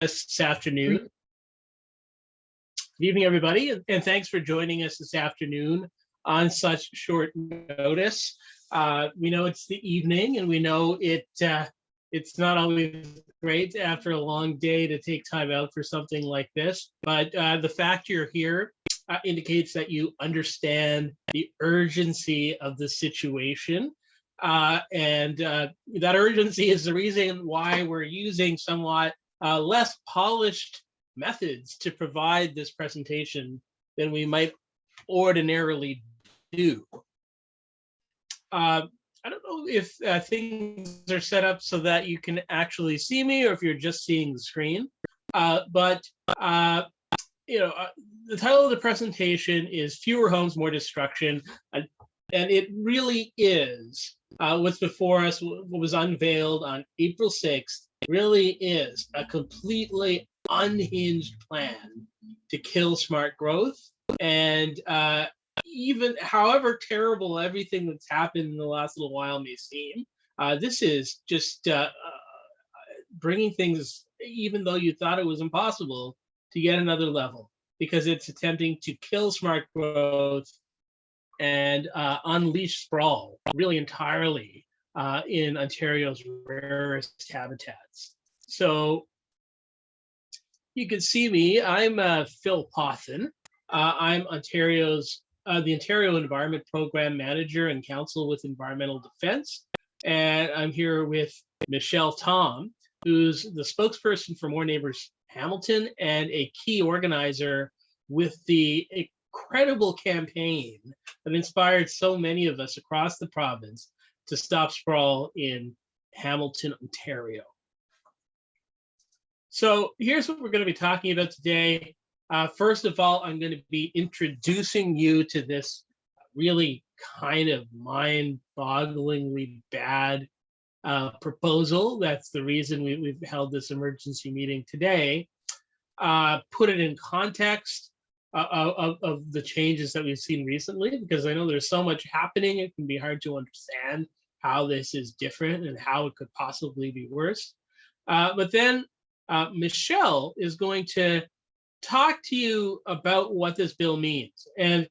this afternoon. Good evening, everybody, and thanks for joining us this afternoon on such short notice. We know it's the evening, and we know it's not always great after a long day to take time out for something like this, but the fact you're here indicates that you understand the urgency of the situation. And that urgency is the reason why we're using somewhat less polished methods to provide this presentation than we might ordinarily do. I don't know if things are set up so that you can actually see me or if you're just seeing the screen, but the title of the presentation is Fewer Homes, More Destruction, and it really is what's before us, what was unveiled on April 6th, really is a completely unhinged plan to kill smart growth. And even however terrible everything that's happened in the last little while may seem, this is just bringing things, even though you thought it was impossible, to yet another level, because it's attempting to kill smart growth and unleash sprawl really entirely in Ontario's rarest habitats. So you can see me. I'm Phil Pothen. I'm the Ontario Environment Program Manager and Counsel with Environmental Defence. And I'm here with Michelle Tom, who's the spokesperson for More Neighbours Hamilton and a key organizer with the incredible campaign that inspired so many of us across the province to stop sprawl in Hamilton, Ontario. So here's what we're going to be talking about today. First of all, I'm going to be introducing you to this really kind of mind-bogglingly bad proposal. That's the reason we've held this emergency meeting today. Put it in context of the changes that we've seen recently, because I know there's so much happening, it can be hard to understand how this is different and how it could possibly be worse. But then Michelle is going to talk to you about what this bill means. And,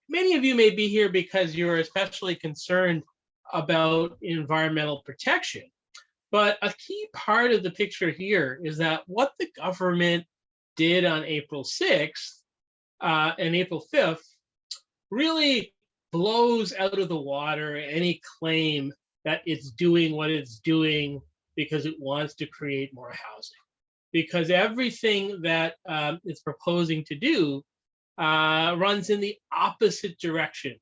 many of you may be here because you're especially concerned about environmental protection. But a key part of the picture here is that what the government did on April 6th and April 5th really blows out of the water any claim that it's doing what it's doing because it wants to create more housing. Because everything that it's proposing to do runs in the opposite direction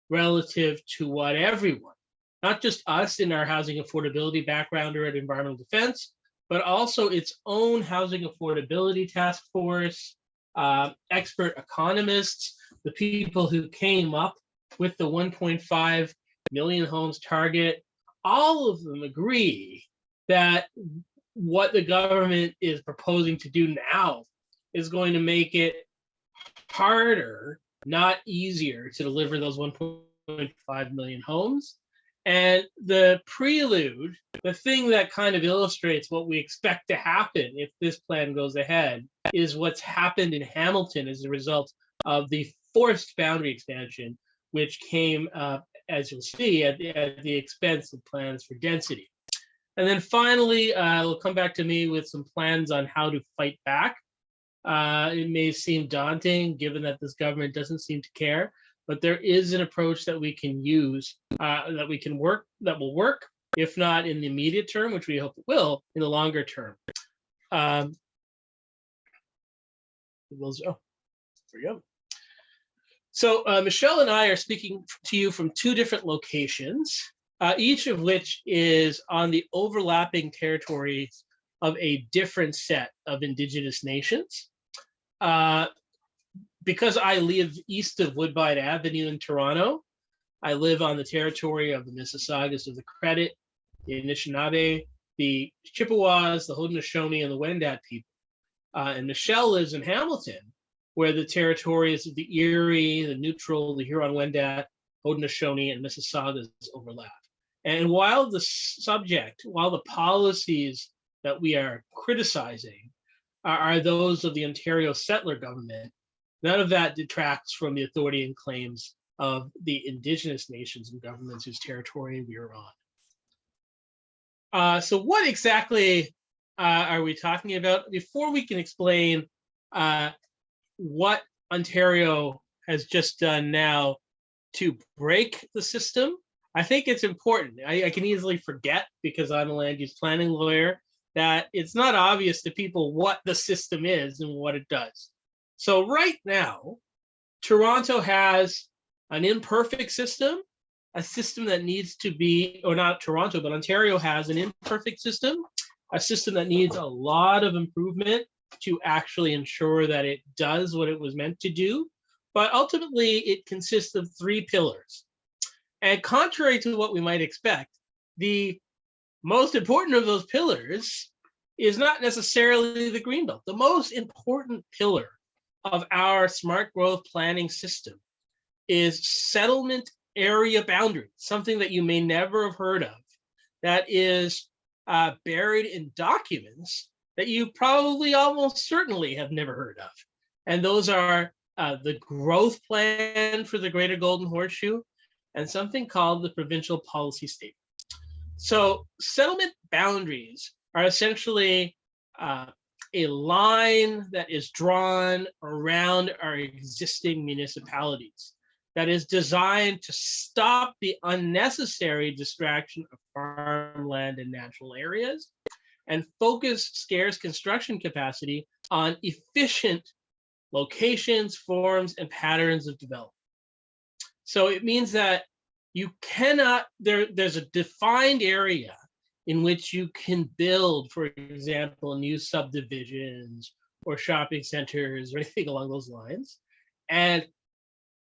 relative to what everyone, not just us in our housing affordability background or at Environmental Defense, but also its own housing affordability task force, expert economists, the people who came up with the 1.5 million homes target, all of them agree that what the government is proposing to do now is going to make it harder, not easier, to deliver those 1.5 million homes. And the prelude, the thing that kind of illustrates what we expect to happen if this plan goes ahead, is what's happened in Hamilton as a result of the forced boundary expansion, which came, as you'll see, at the expense of plans for density. And then finally, it'll come back to me with some plans on how to fight back. It may seem daunting given that this government doesn't seem to care, but there is an approach that we can use, that will work, if not in the immediate term, which we hope it will, in the longer term. There we go. So Michelle and I are speaking to you from two different locations, each of which is on the overlapping territories of a different set of Indigenous nations. Because I live east of Woodbine Avenue in Toronto, I live on the territory of the Mississaugas of the Credit, the Anishinaabe, the Chippewas, the Haudenosaunee, and the Wendat people. And Michelle lives in Hamilton, where the territories of the Erie, the Neutral, the Huron-Wendat, Haudenosaunee, and Mississaugas overlap. And while the policies that we are criticizing are those of the Ontario settler government. None of that detracts from the authority and claims of the Indigenous nations and governments whose territory we are on. So what exactly are we talking about? Before we can explain what Ontario has just done now to break the system, I think it's important. I can easily forget, because I'm a land use planning lawyer, that it's not obvious to people what the system is and what it does. So right now, Toronto has an imperfect system, a system that needs to be, or not Toronto, but Ontario has an imperfect system, a system that needs a lot of improvement to actually ensure that it does what it was meant to do. But ultimately, it consists of 3 pillars. And contrary to what we might expect, the most important of those pillars is not necessarily the Greenbelt. The most important pillar of our smart growth planning system is settlement area boundary, something that you may never have heard of, that is buried in documents that you probably almost certainly have never heard of. And those are the growth plan for the Greater Golden Horseshoe and something called the provincial policy statement. So settlement boundaries are essentially a line that is drawn around our existing municipalities that is designed to stop the unnecessary distraction of farmland and natural areas and focus scarce construction capacity on efficient locations, forms, and patterns of development. So it means that you cannot, there's a defined area in which you can build, for example, new subdivisions or shopping centers or anything along those lines. And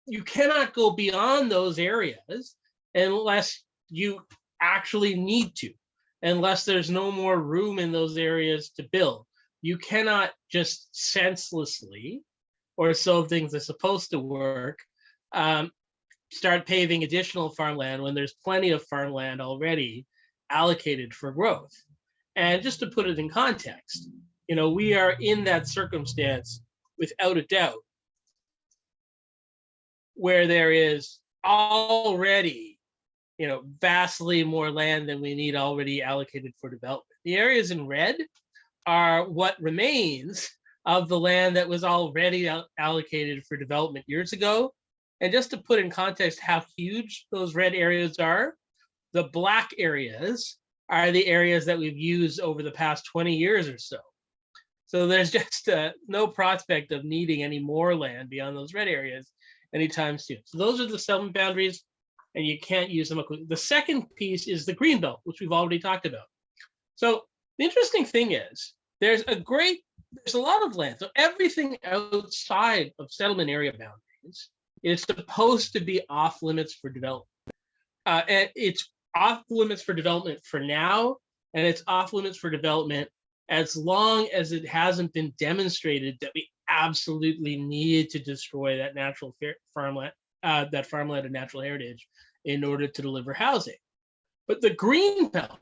you cannot go beyond those areas unless you actually need to, unless there's no more room in those areas to build. You cannot just senselessly, or so things are supposed to work, start paving additional farmland when there's plenty of farmland already allocated for growth. And just to put it in context, we are in that circumstance without a doubt, where there is already, vastly more land than we need already allocated for development. The areas in red are what remains of the land that was already allocated for development years ago. And just to put in context how huge those red areas are, the black areas are the areas that we've used over the past 20 years or so. So there's just no prospect of needing any more land beyond those red areas anytime soon. So those are the settlement boundaries, and you can't use them. The second piece is the Greenbelt, which we've already talked about. So the interesting thing is there's a lot of land. So everything outside of settlement area boundaries is supposed to be off limits for development. And it's off limits for development for now, and it's off limits for development as long as it hasn't been demonstrated that we absolutely need to destroy that natural farmland, that farmland and natural heritage in order to deliver housing. But the Greenbelt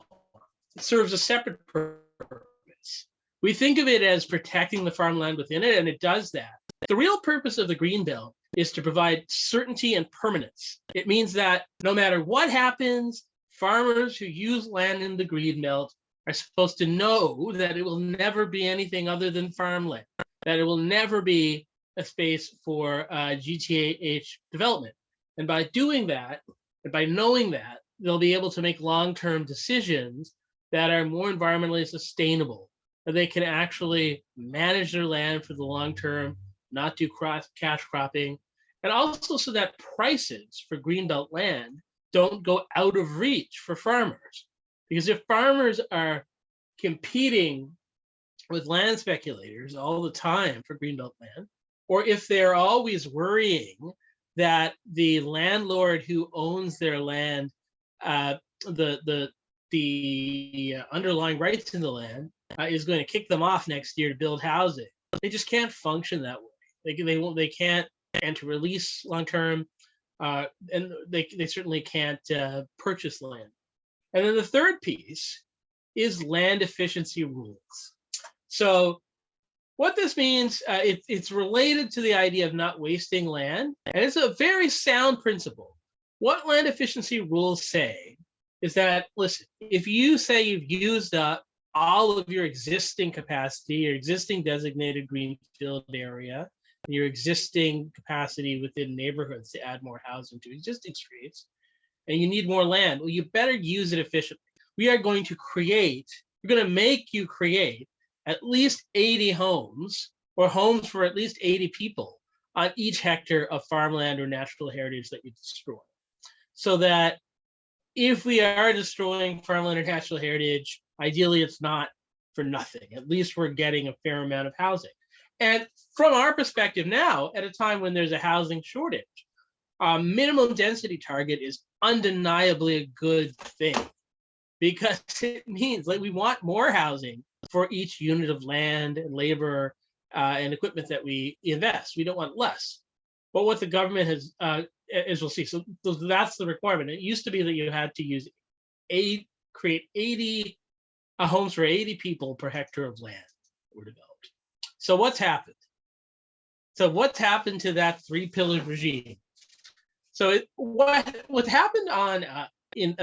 serves a separate purpose. We think of it as protecting the farmland within it, and it does that. The real purpose of the Greenbelt is to provide certainty and permanence. It means that no matter what happens, farmers who use land in the Greenbelt are supposed to know that it will never be anything other than farmland, that it will never be a space for GTH development. And by doing that, and by knowing that, they'll be able to make long-term decisions that are more environmentally sustainable, that they can actually manage their land for the long term, not do cash cropping, and also so that prices for Greenbelt land don't go out of reach for farmers. Because if farmers are competing with land speculators all the time for Greenbelt land, or if they're always worrying that the landlord who owns their land, the underlying rights in the land, is going to kick them off next year to build housing, they just can't function that way. They can't enter a lease long term, and they certainly can't purchase land. And then the third piece is land efficiency rules. So what this means, it's related to the idea of not wasting land, and it's a very sound principle. What land efficiency rules say is that, listen, if you say you've used up all of your existing capacity, your existing designated greenfield area, your existing capacity within neighborhoods to add more housing to existing streets, and you need more land, well, you better use it efficiently. We are going to create, we're going to make you create at least 80 homes or homes for at least 80 people on each hectare of farmland or natural heritage that you destroy. So that if we are destroying farmland or natural heritage, ideally it's not for nothing. At least we're getting a fair amount of housing. And from our perspective now, at a time when there's a housing shortage, minimum density target is undeniably a good thing, because it means like we want more housing for each unit of land and labor and equipment that we invest. We don't want less. But what the government has, as we'll see, so that's the requirement. It used to be that you had to create 80 homes for 80 people per hectare of land that were developed. So what's happened? So what's happened to that three-pillar regime? So what happened at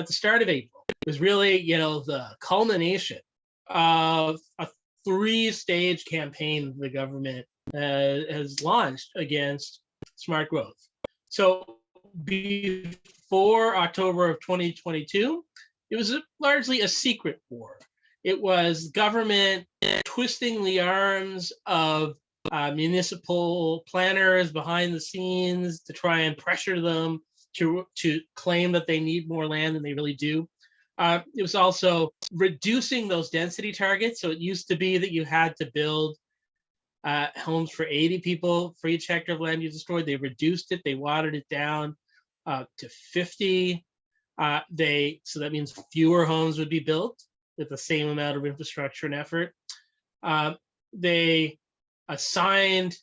the start of April was really, the culmination of a three-stage campaign the government has launched against smart growth. So before October of 2022, it was largely a secret war. It was government twisting the arms of municipal planners behind the scenes to try and pressure them to claim that they need more land than they really do. It was also reducing those density targets. So it used to be that you had to build homes for 80 people for each hectare of land you destroyed. They reduced it. They watered it down to 50. So that means fewer homes would be built with the same amount of infrastructure and effort. They assigned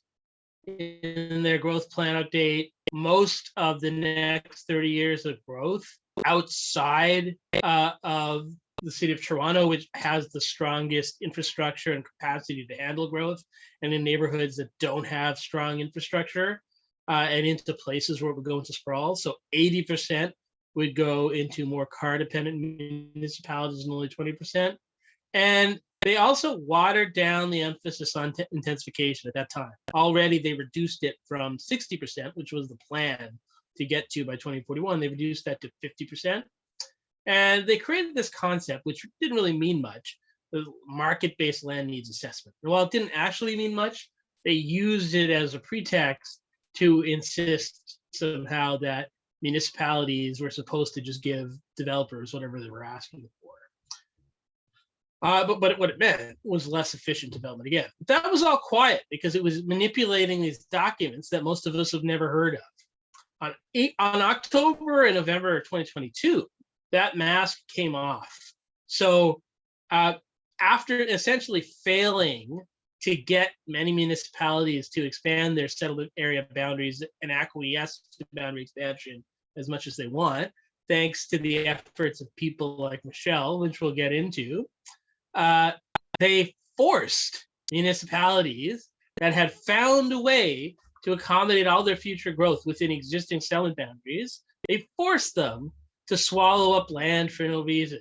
in their growth plan update most of the next 30 years of growth outside of the city of Toronto, which has the strongest infrastructure and capacity to handle growth, and in neighborhoods that don't have strong infrastructure, and into places where it would go into sprawl. So 80% would go into more car-dependent municipalities and only 20%. And they also watered down the emphasis on intensification at that time. Already they reduced it from 60%, which was the plan to get to by 2041. They reduced that to 50%. And they created this concept, which didn't really mean much, the market-based land needs assessment. And while it didn't actually mean much, they used it as a pretext to insist somehow that municipalities were supposed to just give developers whatever they were asking for. But what it meant was less efficient development again. That was all quiet because it was manipulating these documents that most of us have never heard of. On October and November 2022, that mask came off. So after essentially failing to get many municipalities to expand their settlement area boundaries and acquiesce to boundary expansion as much as they want, thanks to the efforts of people like Michelle, which we'll get into, they forced municipalities that had found a way to accommodate all their future growth within existing settlement boundaries, they forced them to swallow up land for no reason.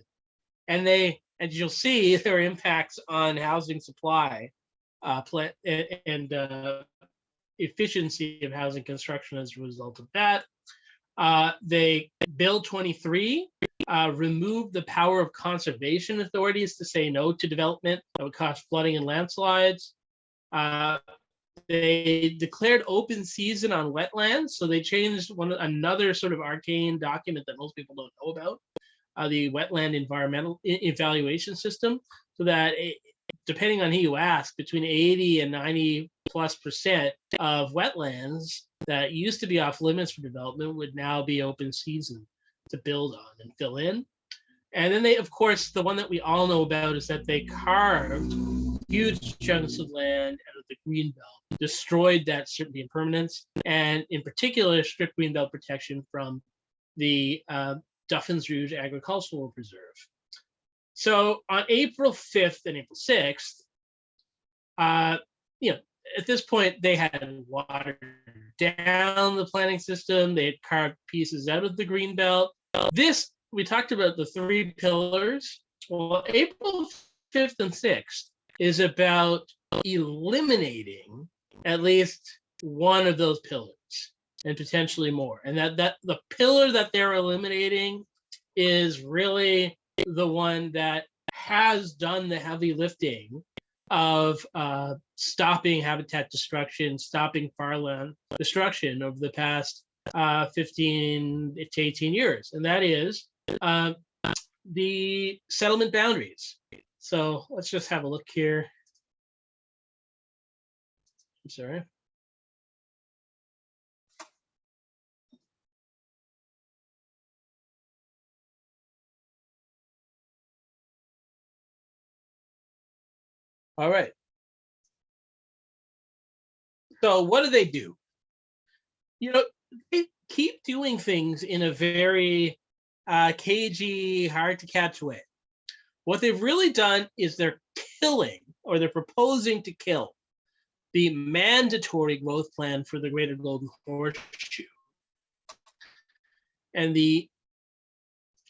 And as you'll see, there are impacts on housing supply and efficiency of housing construction as a result of that. Bill 23 removed the power of conservation authorities to say no to development that would cause flooding and landslides. They declared open season on wetlands, so they changed another sort of arcane document that most people don't know about, the wetland environmental evaluation system, so that depending on who you ask, between 80 and 90+% of wetlands that used to be off limits for development would now be open season to build on and fill in. And then they, of course, the one that we all know about is that they carved huge chunks of land out of the Greenbelt, destroyed that certainty and permanence, and in particular, stripped Greenbelt protection from the Duffins Rouge Agricultural Preserve. So on April 5th and April 6th, you know, at this point, they had watered down the planning system. They had carved pieces out of the Greenbelt. This, we talked about the 3 pillars. Well, April 5th and 6th is about eliminating at least one of those pillars and potentially more. And that the pillar that they're eliminating is really the one that has done the heavy lifting of stopping habitat destruction, stopping farmland destruction over the past 15 to 18 years. And that is the settlement boundaries. So let's just have a look here. I'm sorry. All right. So what do? You know, they keep doing things in a very cagey, hard to catch way. What they've really done is they're killing, or they're proposing to kill, the mandatory growth plan for the Greater Golden Horseshoe. And the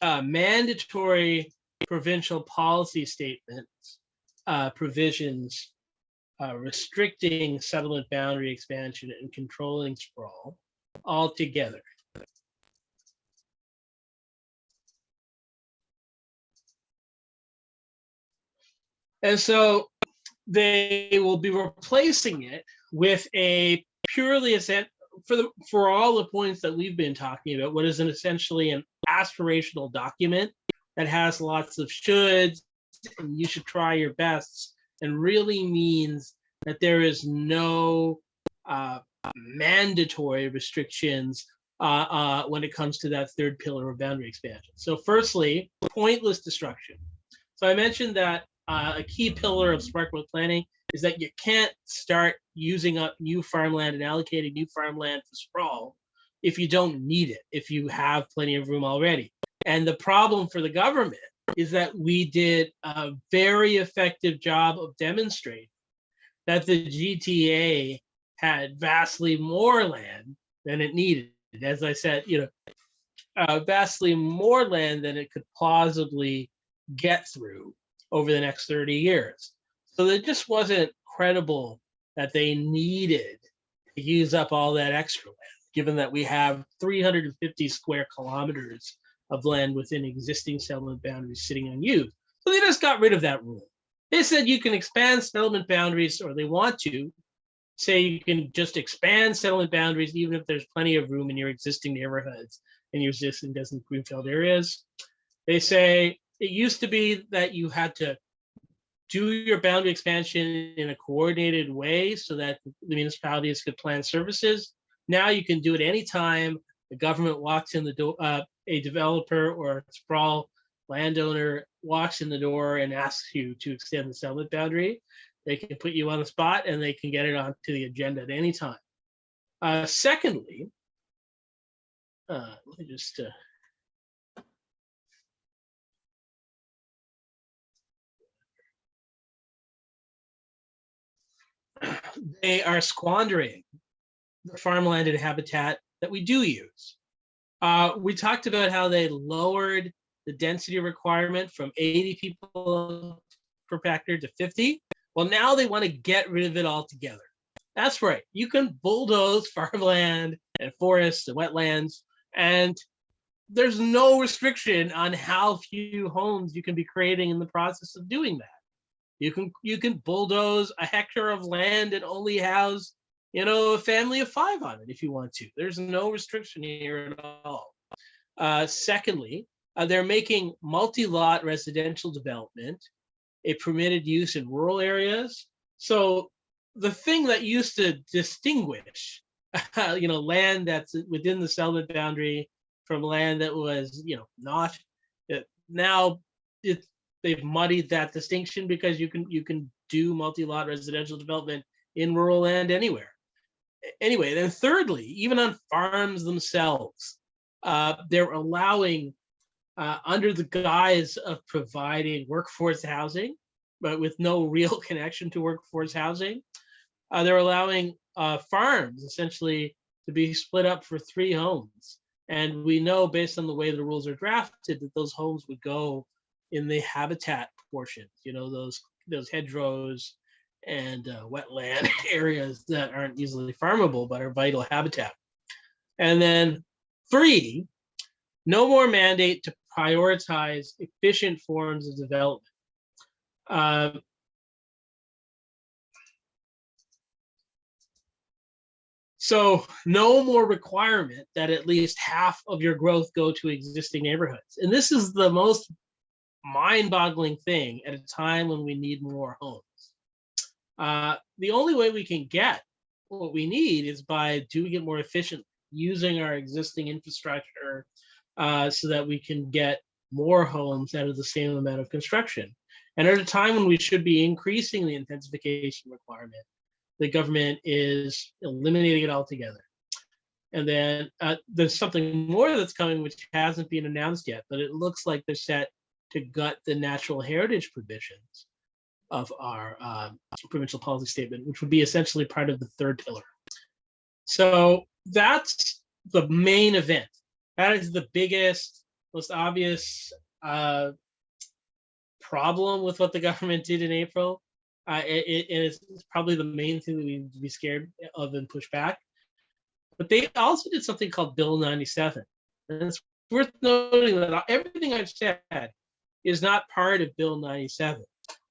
mandatory provincial policy statements, provisions restricting settlement boundary expansion and controlling sprawl altogether. And so they will be replacing it with a purely for all the points that we've been talking about, what is essentially an aspirational document that has lots of shoulds and you should try your best, and really means that there is no mandatory restrictions when it comes to that 3rd pillar of boundary expansion. So firstly, pointless destruction. So I mentioned that a key pillar of smart growth planning is that you can't start using up new farmland and allocating new farmland for sprawl if you don't need it, if you have plenty of room already. And the problem for the government is that we did a very effective job of demonstrating that the GTA had vastly more land than it needed. As I said, vastly more land than it could plausibly get through over the next 30 years. So it just wasn't credible that they needed to use up all that extra land, given that we have 350 square kilometers of land within existing settlement boundaries sitting unused. So they just got rid of that rule. They said you can expand settlement boundaries, or they want to say you can just expand settlement boundaries even if there's plenty of room in your existing neighborhoods and your existing designated greenfield areas. They say it used to be that you had to do your boundary expansion in a coordinated way so that the municipalities could plan services. Now you can do it anytime the government walks in the door, a developer or a sprawl landowner walks in the door and asks you to extend the settlement boundary. They can put you on the spot and they can get it onto the agenda at any time. Secondly, let me just they are squandering the farmland and habitat that we do use. We talked about how they lowered the density requirement from 80 people per hectare to 50. Well, now they want to get rid of it altogether. That's right. You can bulldoze farmland and forests and wetlands, and there's no restriction on how few homes you can be creating in the process of doing that. You can bulldoze a hectare of land and only house, a family of 5 on it if you want to. There's no restriction here at all. Secondly, they're making multi-lot residential development a permitted use in rural areas. So the thing that used to distinguish, land that's within the settlement boundary from land that was, not, now they've muddied that distinction because you can do multi-lot residential development in rural land anywhere. Anyway, then thirdly, even on farms themselves, they're allowing under the guise of providing workforce housing, but with no real connection to workforce housing. They're allowing farms essentially to be split up for 3 homes. And we know, based on the way the rules are drafted, that those homes would go in the habitat portions, those hedgerows and wetland areas that aren't easily farmable but are vital habitat. And then 3, no more mandate to prioritize efficient forms of development. So no more requirement that at least half of your growth go to existing neighborhoods. And this is the most mind-boggling thing at a time when we need more homes. The only way we can get what we need is by doing it more efficiently, using our existing infrastructure so that we can get more homes out of the same amount of construction. And at a time when we should be increasing the intensification requirement, the government is eliminating it altogether. And then there's something more that's coming which hasn't been announced yet, but it looks like they're set to gut the natural heritage provisions of our provincial policy statement, which would be essentially part of the 3rd pillar. So that's the main event. That is the biggest, most obvious problem with what the government did in April. It's probably the main thing that we need to be scared of and push back. But they also did something called Bill 97. And it's worth noting that everything I've said is not part of Bill 97.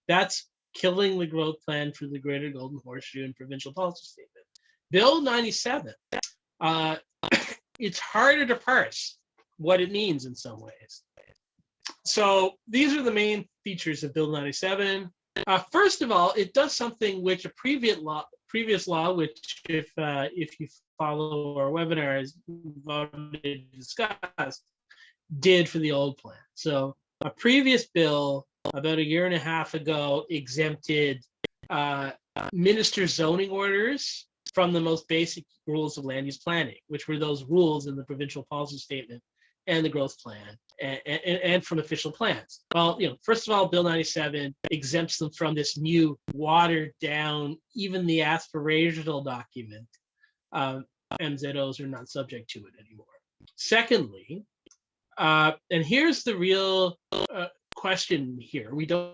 That's killing the growth plan for the Greater Golden Horseshoe and provincial policy statement. Bill 97, it's harder to parse what it means in some ways. So these are the main features of Bill 97. First of all, it does something which a previous law, which if you follow our webinars, discussed, did for the old plan. So a previous bill about 1.5 years ago exempted minister zoning orders from the most basic rules of land use planning, which were those rules in the provincial policy statement and the growth plan and from official plans. Well, first of all, Bill 97 exempts them from this new watered down, even the aspirational document. MZOs are not subject to it anymore. Secondly, and here's the real question here. We don't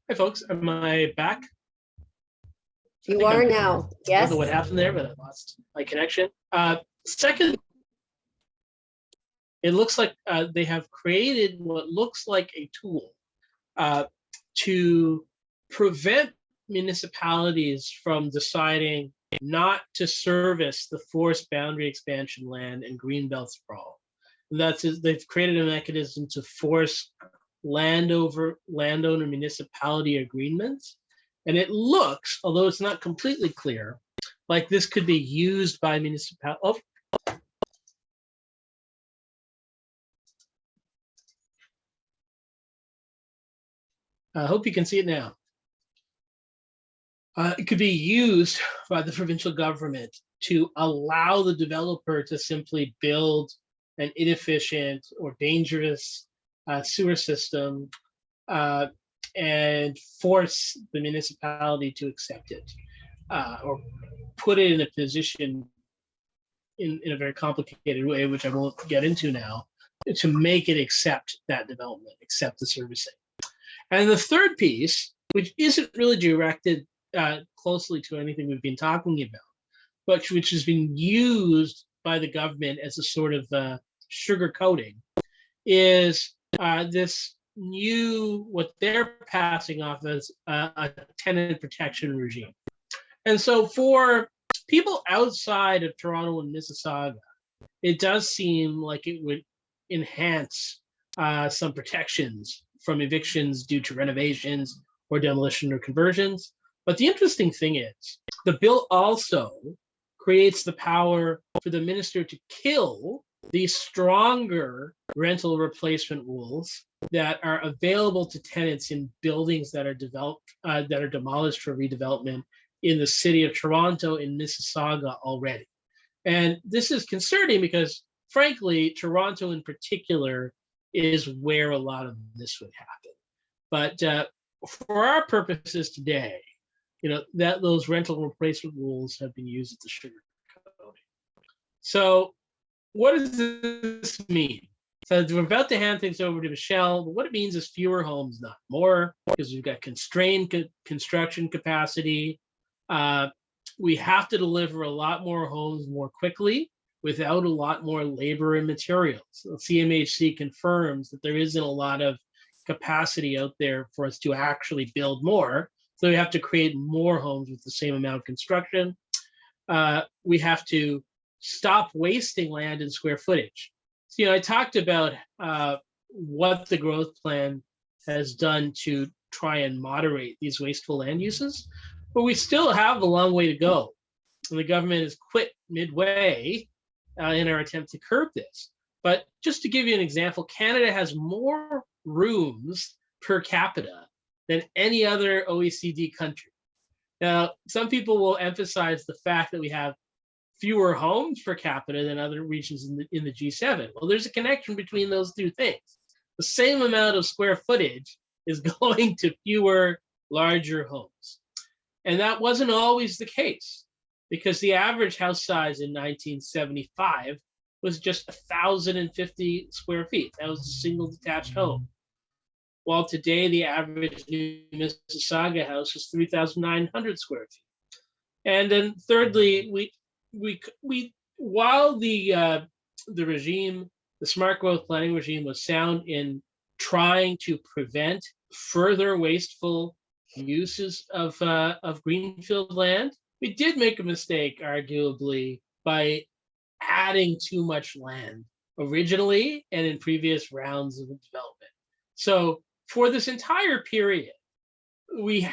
Hi, folks. Am I back? You are now. Yes. I don't know what happened there, but I lost my connection. Second, it looks like they have created what looks like a tool to prevent municipalities from deciding not to service the forest boundary expansion land and Greenbelt sprawl. And they've created a mechanism to force landowner municipality agreements. And it looks, although it's not completely clear, like this could be used by municipalities. I hope you can see it now. It could be used by the provincial government to allow the developer to simply build an inefficient or dangerous sewer system and force the municipality to accept it or put it in a position in a very complicated way, which I won't get into now, to make it accept that development, accept the servicing. And the third piece, which isn't really directed closely to anything we've been talking about, but which has been used by the government as a sort of sugar coating, is this new, what they're passing off as a tenant protection regime. And so for people outside of Toronto and Mississauga, it does seem like it would enhance some protections from evictions due to renovations or demolition or conversions. But the interesting thing is, the bill also creates the power for the minister to kill the stronger rental replacement rules that are available to tenants in buildings that are demolished for redevelopment in the city of Toronto and Mississauga already. And this is concerning because, frankly, Toronto in particular is where a lot of this would happen. But for our purposes today, that those rental replacement rules have been used at the sugar coating. So what does this mean? So we're about to hand things over to Michelle, but what it means is fewer homes, not more, because we've got constrained construction capacity. We have to deliver a lot more homes more quickly without a lot more labor and materials. So CMHC confirms that there isn't a lot of capacity out there for us to actually build more. So we have to create more homes with the same amount of construction. We have to stop wasting land and square footage. So, I talked about what the growth plan has done to try and moderate these wasteful land uses, but we still have a long way to go. And the government has quit midway in our attempt to curb this. But just to give you an example, Canada has more rooms per capita than any other OECD country. Now, some people will emphasize the fact that we have fewer homes per capita than other regions in the G7. Well, there's a connection between those two things. The same amount of square footage is going to fewer, larger homes. And that wasn't always the case, because the average house size in 1975 was just 1,050 square feet. That was a single detached home. While today the average new Mississauga house is 3,900 square feet. And then thirdly, while the regime, the smart growth planning regime, was sound in trying to prevent further wasteful uses of greenfield land, we did make a mistake, arguably, by adding too much land originally and in previous rounds of development. So for this entire period, we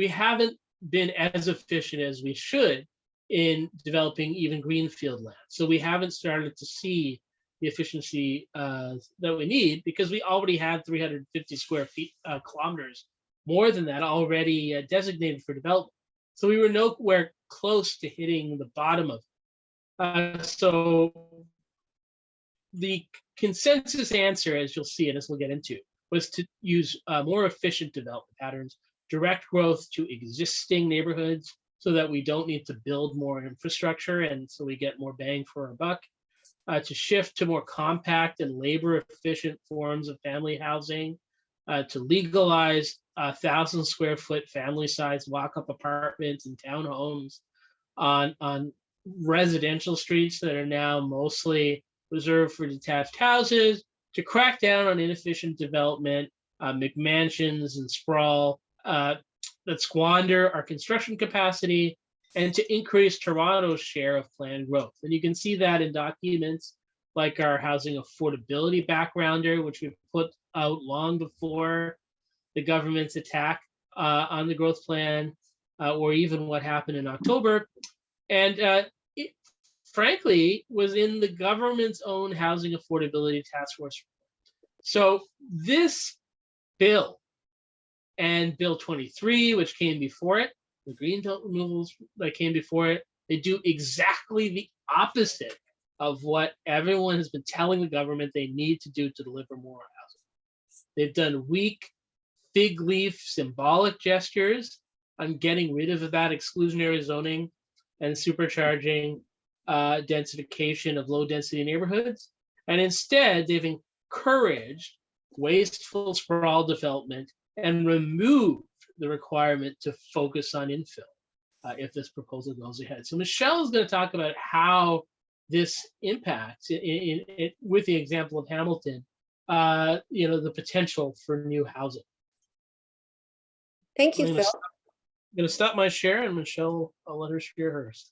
haven't been as efficient as we should in developing even greenfield land. So we haven't started to see the efficiency that we need, because we already had 350 square feet, kilometers, more than that already designated for development. So we were nowhere close to hitting the bottom of it. So the consensus answer, as you'll see and as we'll get into, was to use more efficient development patterns, direct growth to existing neighborhoods so that we don't need to build more infrastructure, and so we get more bang for our buck, to shift to more compact and labor efficient forms of family housing, to legalize 1,000 square foot family size walk-up apartments and townhomes on residential streets that are now mostly reserved for detached houses, to crack down on inefficient development, McMansions and sprawl that squander our construction capacity, and to increase Toronto's share of planned growth. And you can see that in documents like our housing affordability backgrounder, which we put out long before the government's attack on the growth plan, or even what happened in October. And it, frankly, was in the government's own housing affordability task force. So this bill and Bill 23, which came before it, the Greenbelt removals that came before it, they do exactly the opposite of what everyone has been telling the government they need to do to deliver more housing. They've done weak, fig leaf, symbolic gestures on getting rid of that exclusionary zoning and supercharging densification of low density neighborhoods. And instead, they've encouraged wasteful sprawl development and removed the requirement to focus on infill if this proposal goes ahead. So Michelle is going to talk about how this impacts, with the example of Hamilton, the potential for new housing. Thank you, Phil. I'm going to stop my share, and Michelle, I'll let her share hers.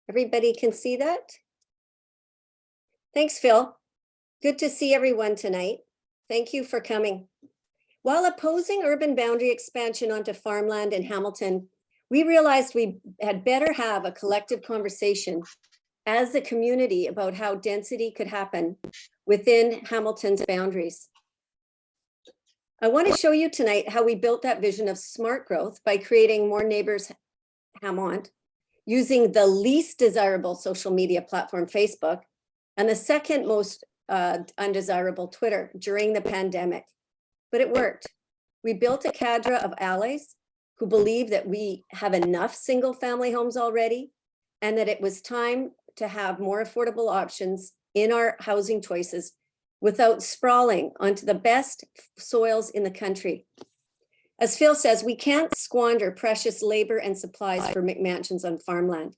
Everybody can see that? Thanks, Phil. Good to see everyone tonight. Thank you for coming. While opposing urban boundary expansion onto farmland in Hamilton, we realized we had better have a collective conversation as a community about how density could happen within Hamilton's boundaries. I want to show you tonight how we built that vision of smart growth by creating More Neighbours Hamilton, using the least desirable social media platform, Facebook, and the second most undesirable, Twitter, during the pandemic. But it worked. We built a cadre of allies who believe that we have enough single family homes already and that it was time to have more affordable options in our housing choices without sprawling onto the best soils in the country. As Phil says, we can't squander precious labor and supplies for McMansions on farmland.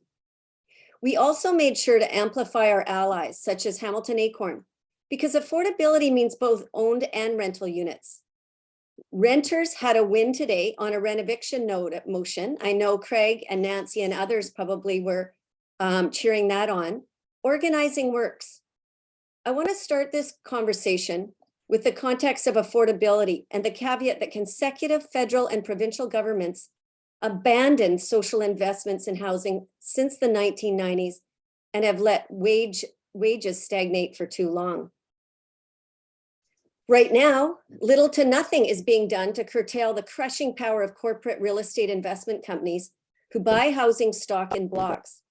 We also made sure to amplify our allies, such as Hamilton Acorn, because affordability means both owned and rental units. Renters had a win today on a renoviction motion. I know Craig and Nancy and others probably were cheering that on. Organizing works. I want to start this conversation with the context of affordability and the caveat that consecutive federal and provincial governments abandoned social investments in housing since the 1990s and have let wages stagnate for too long. Right now, little to nothing is being done to curtail the crushing power of corporate real estate investment companies who buy housing stock in blocks.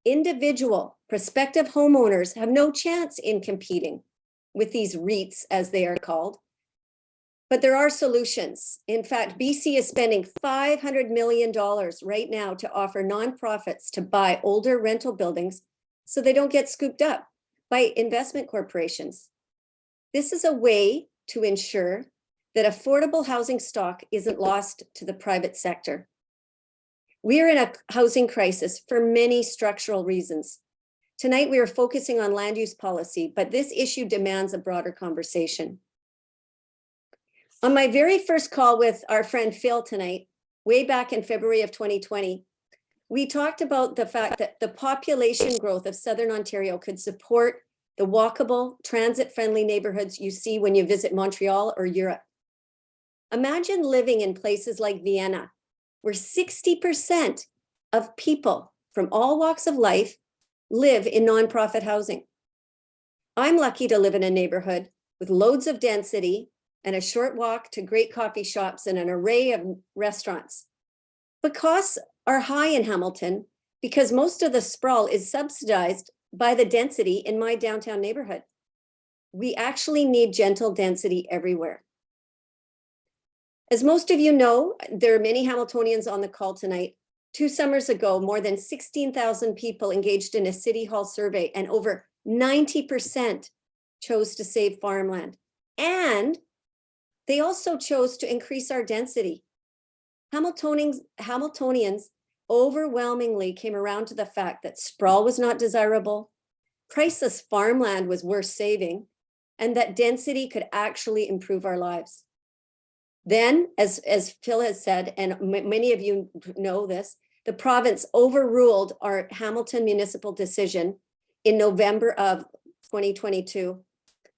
Individual prospective homeowners have no chance in competing with these REITs, as they are called. But there are solutions. In fact, BC is spending $500 million right now to offer nonprofits to buy older rental buildings so they don't get scooped up by investment corporations. This is a way to ensure that affordable housing stock isn't lost to the private sector. We are in a housing crisis for many structural reasons. Tonight, we are focusing on land use policy, but this issue demands a broader conversation. On my very first call with our friend Phil tonight, way back in February of 2020, we talked about the fact that the population growth of Southern Ontario could support the walkable, transit-friendly neighborhoods you see when you visit Montreal or Europe. Imagine living in places like Vienna, where 60% of people from all walks of life live in nonprofit housing. I'm lucky to live in a neighborhood with loads of density and a short walk to great coffee shops and an array of restaurants. But costs are high in Hamilton because most of the sprawl is subsidized by the density in my downtown neighborhood. We actually need gentle density everywhere. As most of you know, there are many Hamiltonians on the call tonight. 2 summers ago, more than 16,000 people engaged in a city hall survey, and over 90% chose to save farmland. And they also chose to increase our density. Hamiltonians overwhelmingly came around to the fact that sprawl was not desirable, priceless farmland was worth saving, and that density could actually improve our lives. Then, as Phil has said, and many of you know this, the province overruled our Hamilton municipal decision in November of 2022,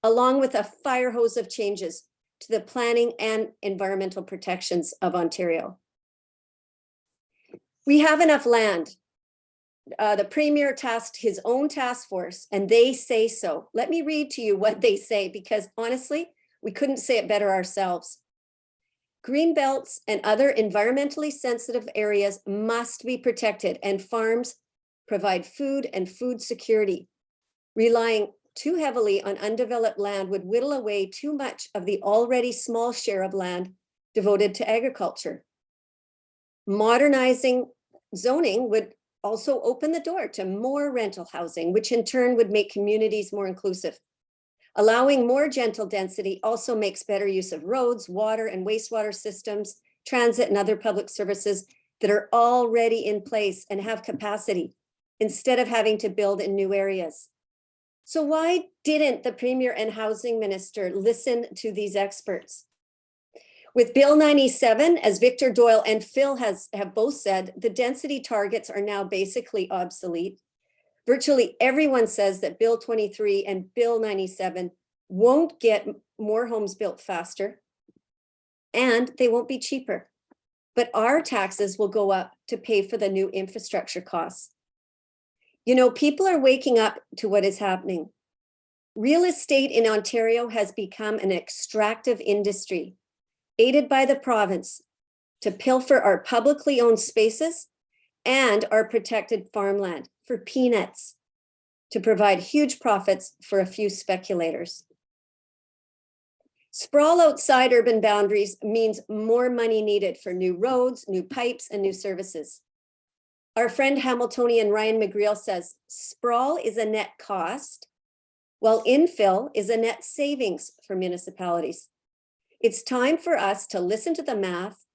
along with a fire hose of changes to the planning and environmental protections of Ontario. We have enough land. The Premier tasked his own task force, and they say so. Let me read to you what they say, because honestly, we couldn't say it better ourselves. Greenbelts and other environmentally sensitive areas must be protected, and farms provide food and food security. Relying too heavily on undeveloped land would whittle away too much of the already small share of land devoted to agriculture. Modernizing zoning would also open the door to more rental housing, which in turn would make communities more inclusive. Allowing more gentle density also makes better use of roads, water and wastewater systems, transit and other public services that are already in place and have capacity, instead of having to build in new areas. So why didn't the Premier and Housing Minister listen to these experts? With Bill 97, as Victor Doyle and Phil have both said, the density targets are now basically obsolete. Virtually everyone says that Bill 23 and Bill 97 won't get more homes built faster. and they won't be cheaper. But our taxes will go up to pay for the new infrastructure costs. You know, people are waking up to what is happening. Real estate in Ontario has become an extractive industry, aided by the province to pilfer our publicly owned spaces and our protected farmland for peanuts, to provide huge profits for a few speculators. Sprawl outside urban boundaries means more money needed for new roads, new pipes, and new services. Our friend Hamiltonian Ryan McGreal says, sprawl is a net cost, while infill is a net savings for municipalities. It's time for us to listen to the math,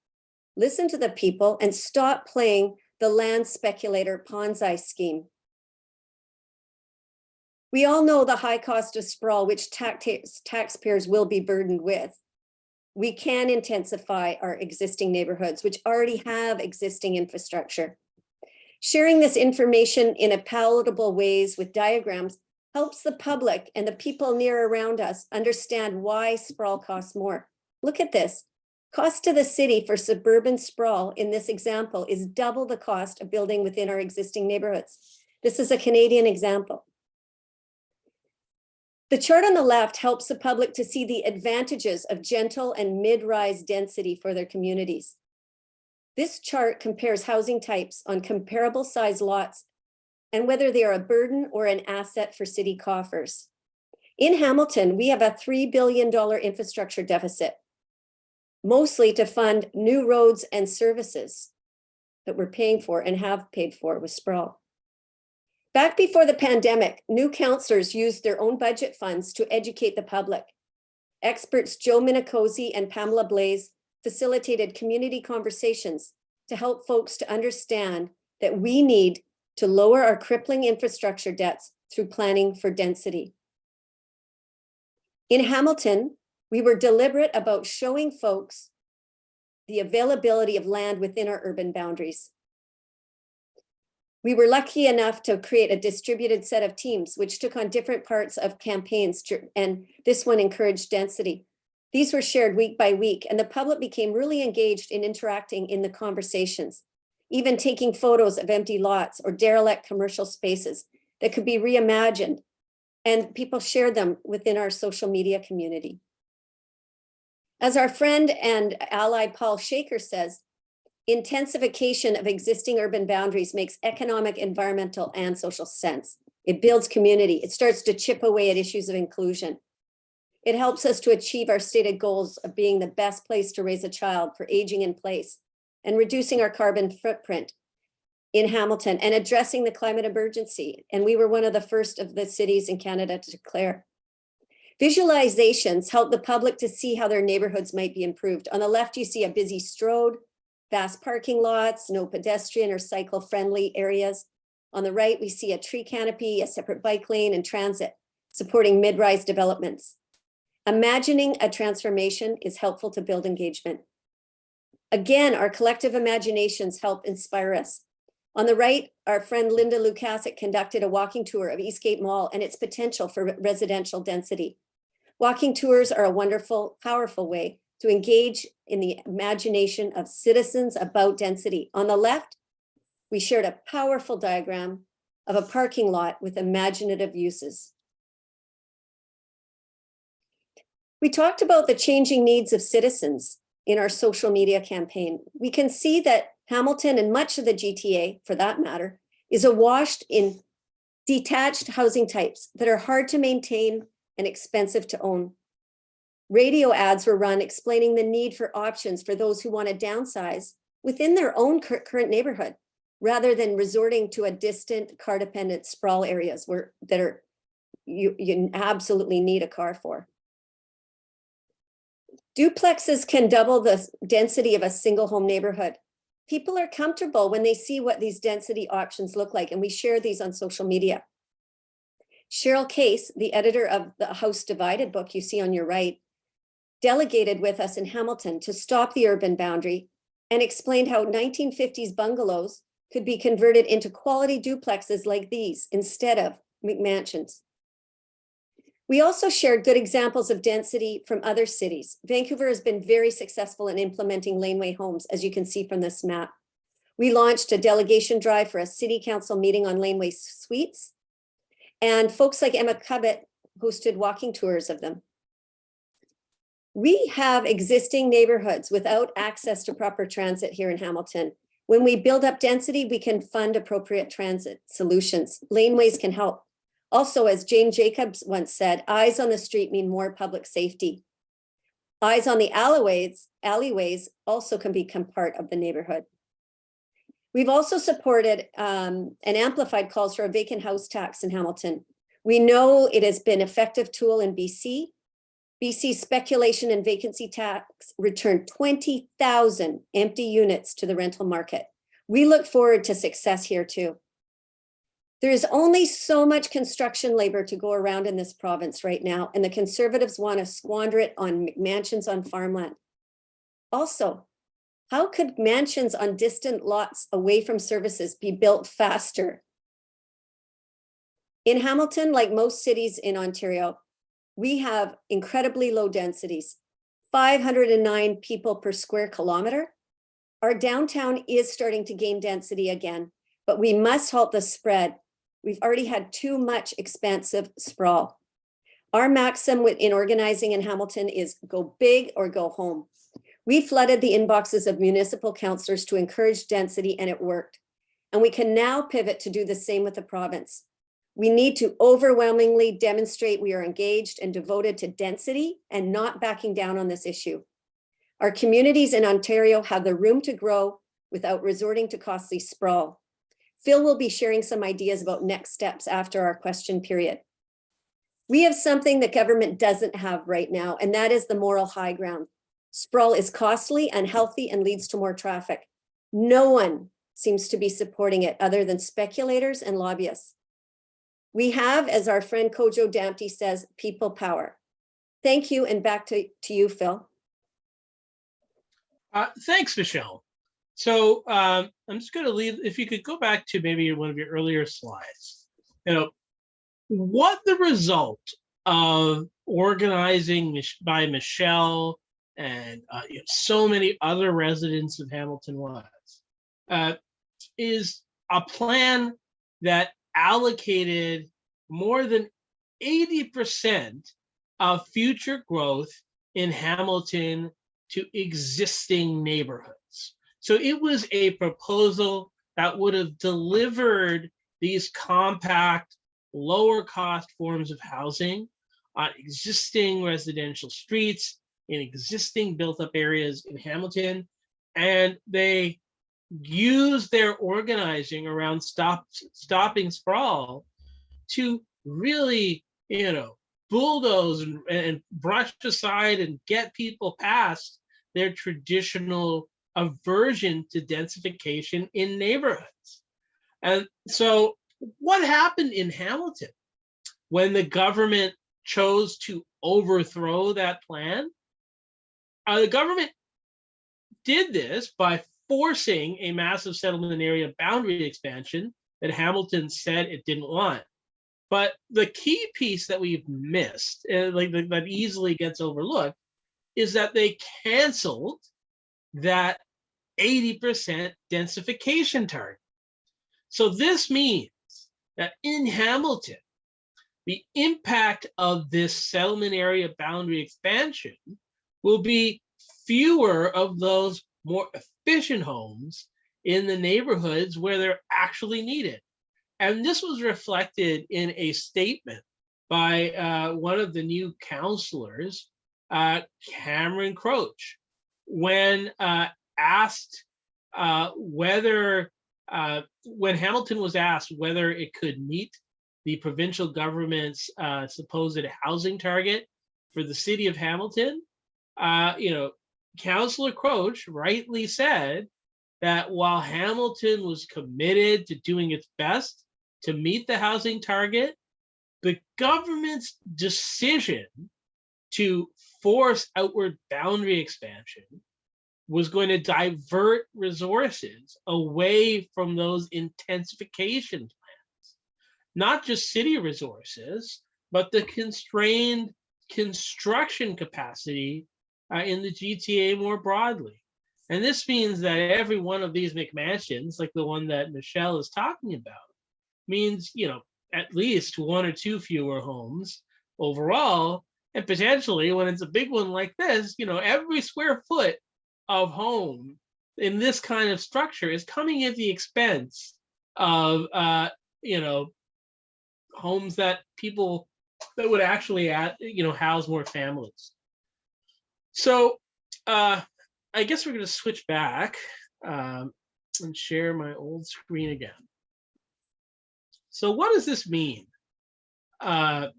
listen to the people, and stop playing the land speculator Ponzi scheme. We all know the high cost of sprawl, which taxpayers will be burdened with. We can intensify our existing neighborhoods, which already have existing infrastructure. Sharing this information in a palatable ways with diagrams helps the public and the people near around us understand why sprawl costs more. Look at this. Cost to the city for suburban sprawl in this example is double the cost of building within our existing neighborhoods. This is a Canadian example. The chart on the left helps the public to see the advantages of gentle and mid-rise density for their communities. This chart compares housing types on comparable size lots and whether they are a burden or an asset for city coffers. In Hamilton, we have a $3 billion infrastructure deficit, mostly to fund new roads and services that we're paying for and have paid for with sprawl. Back before the pandemic, new councillors used their own budget funds to educate the public. Experts Joe Minicozy and Pamela Blaze facilitated community conversations to help folks to understand that we need to lower our crippling infrastructure debts through planning for density. In Hamilton, we were deliberate about showing folks the availability of land within our urban boundaries. We were lucky enough to create a distributed set of teams, which took on different parts of campaigns, and this one encouraged density. These were shared week by week, and the public became really engaged in interacting in the conversations, even taking photos of empty lots or derelict commercial spaces that could be reimagined, and people shared them within our social media community. As our friend and ally Paul Shaker says, intensification of existing urban boundaries makes economic, environmental, and social sense. It builds community. It starts to chip away at issues of inclusion. It helps us to achieve our stated goals of being the best place to raise a child for aging in place and reducing our carbon footprint in Hamilton and addressing the climate emergency. And we were one of the first of the cities in Canada to declare. Visualizations help the public to see how their neighborhoods might be improved. On the left, you see a busy Strode, vast parking lots, no pedestrian or cycle-friendly areas. On the right, we see a tree canopy, a separate bike lane, and transit, supporting mid-rise developments. Imagining a transformation is helpful to build engagement. Again, our collective imaginations help inspire us. On the right, our friend Linda Lukasic conducted a walking tour of Eastgate Mall and its potential for residential density. Walking tours are a wonderful, powerful way to engage in the imagination of citizens about density. On the left, we shared a powerful diagram of a parking lot with imaginative uses. We talked about the changing needs of citizens in our social media campaign. We can see that Hamilton and much of the GTA, for that matter, is awash in detached housing types that are hard to maintain and expensive to own. Radio ads were run explaining the need for options for those who want to downsize within their own current neighborhood, rather than resorting to a distant car-dependent sprawl areas that you absolutely need a car for. Duplexes can double the density of a single home neighborhood. People are comfortable when they see what these density options look like, and we share these on social media. Cheryl Case, the editor of the House Divided book you see on your right, delegated with us in Hamilton to stop the urban boundary and explained how 1950s bungalows could be converted into quality duplexes like these instead of McMansions. We also shared good examples of density from other cities. Vancouver has been very successful in implementing laneway homes, as you can see from this map. We launched a delegation drive for a city council meeting on laneway suites, and folks like Emma Cubbett hosted walking tours of them. We have existing neighborhoods without access to proper transit here in Hamilton. When we build up density, we can fund appropriate transit solutions. Laneways can help. Also, as Jane Jacobs once said, eyes on the street mean more public safety. Eyes on the alleyways also can become part of the neighborhood. We've also supported and amplified calls for a vacant house tax in Hamilton. We know it has been an effective tool in BC. BC's speculation and vacancy tax returned 20,000 empty units to the rental market. We look forward to success here too. There is only so much construction labor to go around in this province right now, and the Conservatives want to squander it on mansions on farmland. Also, how could mansions on distant lots away from services be built faster? In Hamilton, like most cities in Ontario, we have incredibly low densities, 509 people per square kilometer. Our downtown is starting to gain density again, but we must halt the spread. We've already had too much expansive sprawl. Our maxim in organizing in Hamilton is go big or go home. We flooded the inboxes of municipal councillors to encourage density, and it worked. And we can now pivot to do the same with the province. We need to overwhelmingly demonstrate we are engaged and devoted to density and not backing down on this issue. Our communities in Ontario have the room to grow without resorting to costly sprawl. Phil will be sharing some ideas about next steps after our question period. We have something that government doesn't have right now, and that is the moral high ground. Sprawl is costly, unhealthy, and leads to more traffic. No one seems to be supporting it other than speculators and lobbyists. We have, as our friend Kojo Damptey says, people power. Thank you, and back to you, Phil. Thanks, Michelle. So I'm just going to leave, if you could go back to maybe one of your earlier slides, what the result of organizing by Michelle and so many other residents of Hamilton was, is a plan that allocated more than 80% of future growth in Hamilton to existing neighborhoods. So it was a proposal that would have delivered these compact, lower cost forms of housing on existing residential streets, in existing built up areas in Hamilton. And they used their organizing around stopping sprawl to really, bulldoze and brush aside and get people past their traditional aversion to densification in neighborhoods. And so what happened in Hamilton when the government chose to overthrow that plan? The government did this by forcing a massive settlement area boundary expansion that Hamilton said it didn't want. But the key piece that we've missed, that easily gets overlooked, is that they canceled that 80% densification target. So this means that in Hamilton, the impact of this settlement area boundary expansion will be fewer of those more efficient homes in the neighborhoods where they're actually needed. And this was reflected in a statement by one of the new councillors, Cameron Croach, when asked when Hamilton was asked whether it could meet the provincial government's supposed housing target for the city of Hamilton, Councillor Croach rightly said that while Hamilton was committed to doing its best to meet the housing target, the government's decision to force outward boundary expansion was going to divert resources away from those intensification plans, not just city resources, but the constrained construction capacity in the GTA more broadly. And this means that every one of these McMansions, like the one that Michelle is talking about, means, at least one or two fewer homes overall. And potentially, when it's a big one like this, every square foot of home in this kind of structure is coming at the expense of, homes that people that would actually, house more families. So I guess we're going to switch back and share my old screen again. So what does this mean? Let's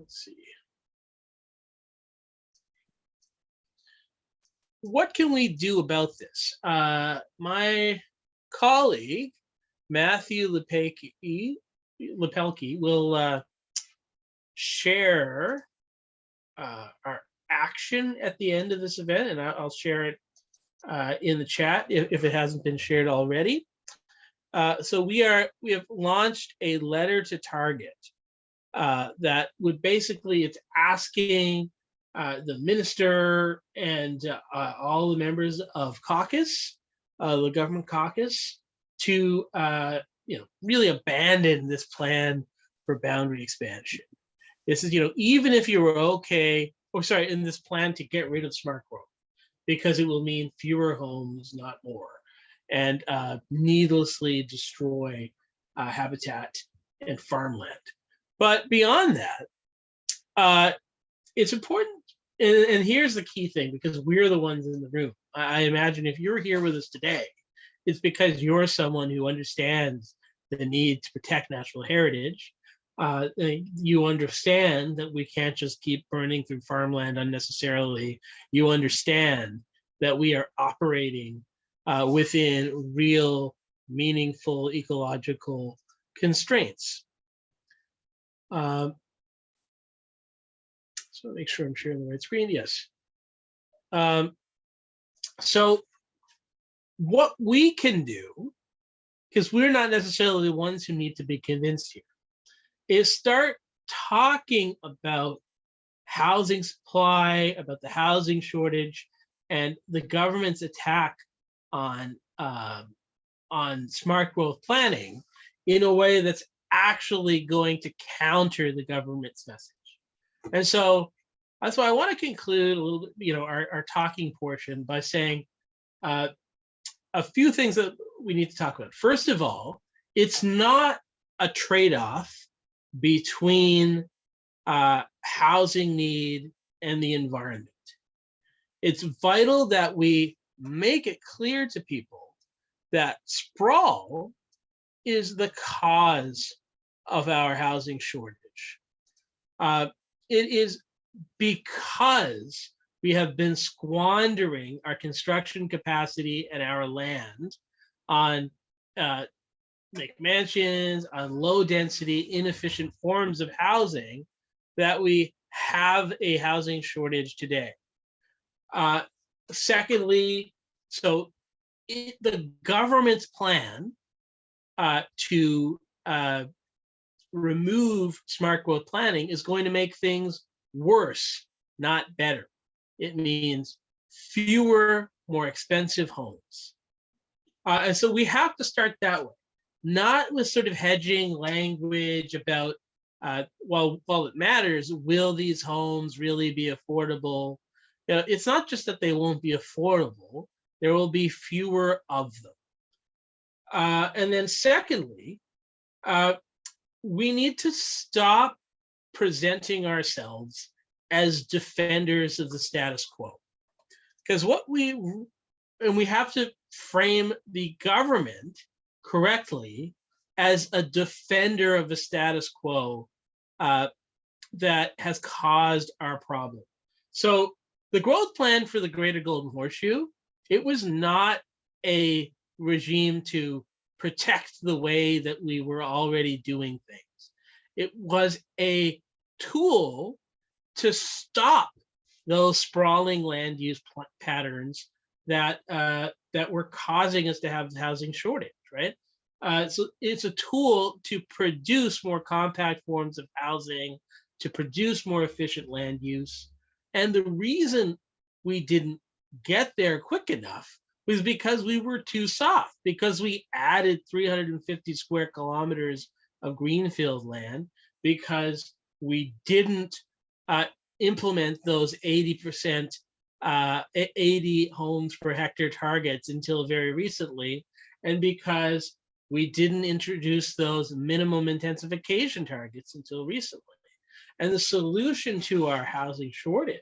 see. What can we do about this? My colleague, Matthew Lepelke, will share our action at the end of this event, and I'll share it in the chat if it hasn't been shared already. So we have launched a letter to Target that would basically, it's asking the minister and all the members of caucus, the government caucus, to really abandon this plan for boundary expansion. This is, even if you were okay, in this plan to get rid of smart growth, because it will mean fewer homes, not more, and needlessly destroy habitat and farmland. But beyond that, it's important, and here's the key thing, because we're the ones in the room. I imagine if you're here with us today, it's because you're someone who understands the need to protect natural heritage. You understand that we can't just keep burning through farmland unnecessarily. You understand that we are operating within real, meaningful ecological constraints. So make sure I'm sharing the right screen. Yes. So what we can do, because we're not necessarily the ones who need to be convinced here, is start talking about housing supply, about the housing shortage, and the government's attack on smart growth planning in a way that's actually going to counter the government's message. And so that's why I want to conclude a little bit, our talking portion by saying a few things that we need to talk about. First of all, it's not a trade-off between housing need and the environment. It's vital that we make it clear to people that sprawl is the cause of our housing shortage. It is because we have been squandering our construction capacity and our land on McMansions, on low density, inefficient forms of housing, that we have a housing shortage today. Secondly, the government's plan to remove smart growth planning is going to make things worse, not better. It means fewer, more expensive homes. And so we have to start that way, not with sort of hedging language about, while it matters, will these homes really be affordable? It's not just that they won't be affordable, there will be fewer of them. And then secondly, we need to stop presenting ourselves as defenders of the status quo. Because we have to frame the government correctly as a defender of the status quo that has caused our problem. So the growth plan for the Greater Golden Horseshoe, it was not a regime to protect the way that we were already doing things. It was a tool to stop those sprawling land use patterns that were causing us to have the housing shortage, right? So it's a tool to produce more compact forms of housing, to produce more efficient land use. And the reason we didn't get there quick enough was because we were too soft, because we added 350 square kilometers of greenfield land, because we didn't implement those 80%, 80 homes per hectare targets until very recently, and because we didn't introduce those minimum intensification targets until recently. And the solution to our housing shortage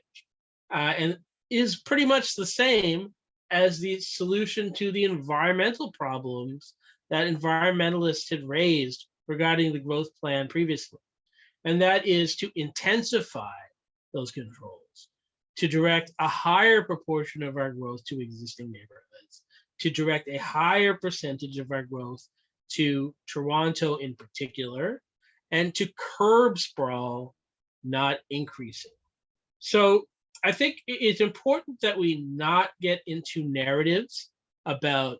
and is pretty much the same as the solution to the environmental problems that environmentalists had raised regarding the growth plan previously. And that is to intensify those controls, to direct a higher proportion of our growth to existing neighborhoods, to direct a higher percentage of our growth to Toronto in particular, and to curb sprawl, not increasing. So I think it's important that we not get into narratives about,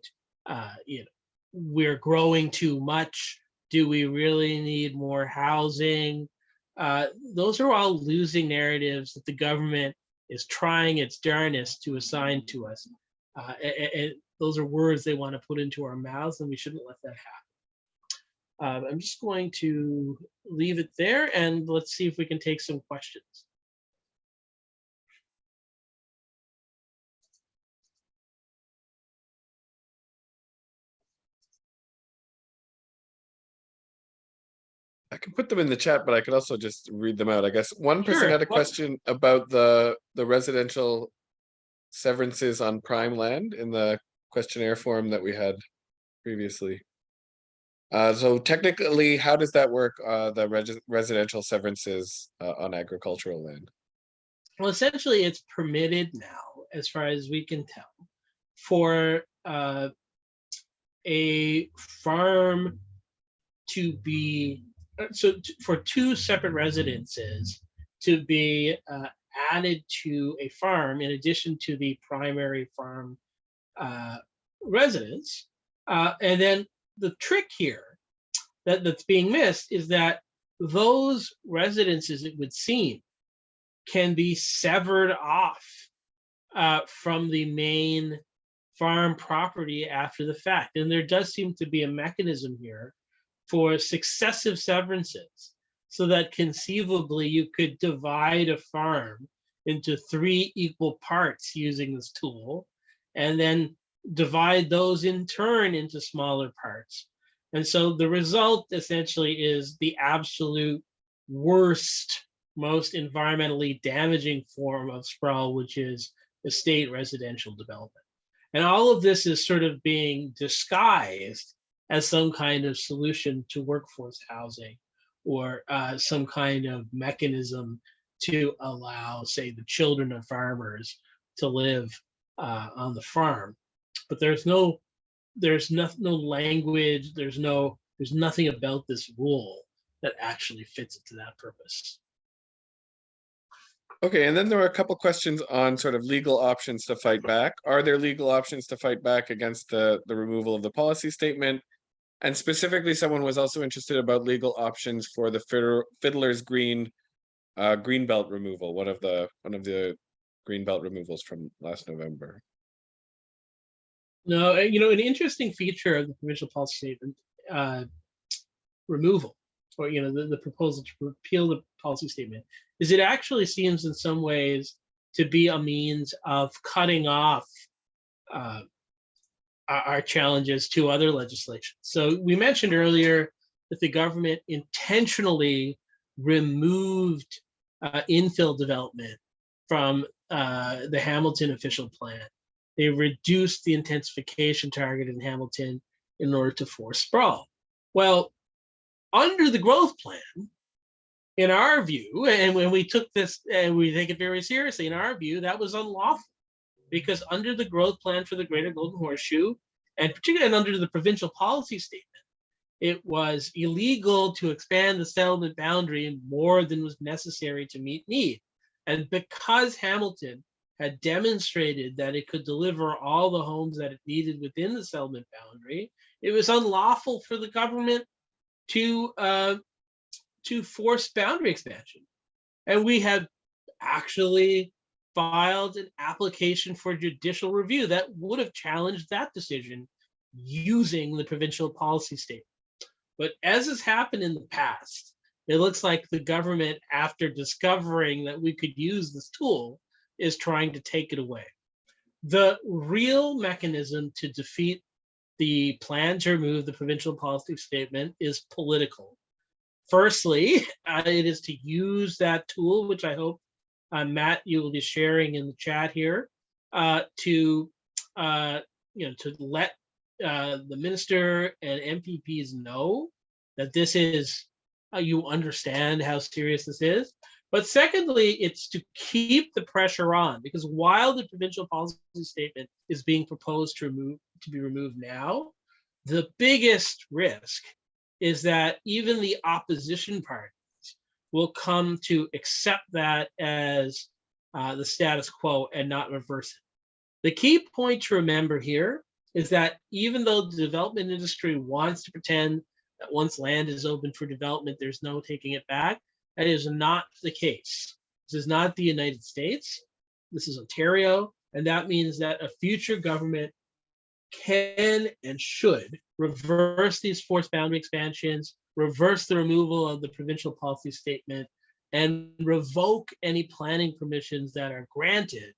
we're growing too much. Do we really need more housing? Those are all losing narratives that the government is trying its darnest to assign to us. And those are words they want to put into our mouths, and we shouldn't let that happen. I'm just going to leave it there, and let's see if we can take some questions. I can put them in the chat, but I could also just read them out. I guess one person Sure. had a question about the residential severances on prime land in the questionnaire form that we had previously. So technically, how does that work? The residential severances on agricultural land. Well, essentially, it's permitted now, as far as we can tell, for a farm to be for two separate residences to be added to a farm in addition to the primary farm residence. And then the trick here that's being missed is that those residences, it would seem, can be severed off from the main farm property after the fact. And there does seem to be a mechanism here for successive severances, so that conceivably you could divide a farm into 3 equal parts using this tool, and then divide those in turn into smaller parts. And so the result essentially is the absolute worst, most environmentally damaging form of sprawl, which is estate residential development. And all of this is sort of being disguised as some kind of solution to workforce housing, or some kind of mechanism to allow, say, the children of farmers to live on the farm. But there's no language, there's nothing about this rule that actually fits it to that purpose. Okay, and then there were a couple questions on sort of legal options to fight back. Are there legal options to fight back against the removal of the policy statement? And specifically, someone was also interested about legal options for the Fiddler's Green Greenbelt removal, one of the Greenbelt removals from last November. No, an interesting feature of the provincial policy statement removal, or the proposal to repeal the policy statement, is it actually seems in some ways to be a means of cutting off our challenges to other legislation. So we mentioned earlier that the government intentionally removed infill development from the Hamilton official plan. They reduced the intensification target in Hamilton in order to force sprawl. Well, under the growth plan, in our view, and when we took this and we take it very seriously, in our view, that was unlawful, because under the growth plan for the Greater Golden Horseshoe, and particularly under the provincial policy statement, it was illegal to expand the settlement boundary more than was necessary to meet need. And because Hamilton had demonstrated that it could deliver all the homes that it needed within the settlement boundary, It was unlawful for the government to force boundary expansion. And we had actually filed an application for judicial review that would have challenged that decision using the provincial policy statement. But as has happened in the past, it looks like the government, after discovering that we could use this tool, is trying to take it away. The real mechanism to defeat the plan to remove the provincial policy statement is political. Firstly, it is to use that tool, which I hope, Matt, you will be sharing in the chat here, to let the minister and MPPs know that this is, you understand how serious this is. But secondly, it's to keep the pressure on, because while the provincial policy statement is being proposed to be removed now, the biggest risk is that even the opposition parties will come to accept that as the status quo and not reverse it. The key point to remember here is that even though the development industry wants to pretend that once land is open for development, there's no taking it back, that is not the case. This is not the United States. This is Ontario. And that means that a future government can and should reverse these forced boundary expansions, reverse the removal of the provincial policy statement, and revoke any planning permissions that are granted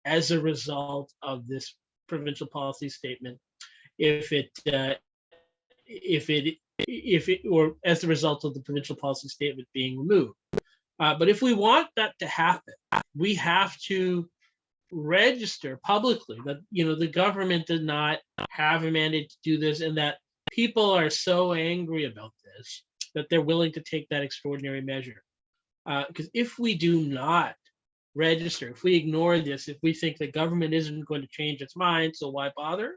as a result of this provincial policy statement, or as a result of the provincial policy statement being removed. But if we want that to happen, we have to register publicly that the government did not have a mandate to do this, and that people are so angry about this that they're willing to take that extraordinary measure. Because if we do not register, if we ignore this, if we think the government isn't going to change its mind, so why bother?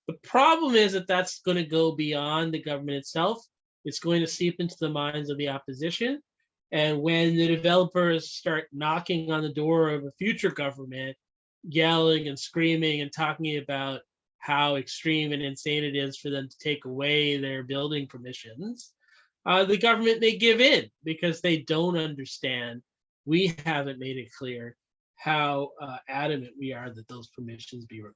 The problem is that that's going to go beyond the government itself. It's going to seep into the minds of the opposition. And when the developers start knocking on the door of a future government, yelling and screaming and talking about how extreme and insane it is for them to take away their building permissions, the government may give in because they don't understand. We haven't made it clear how adamant we are that those permissions be removed.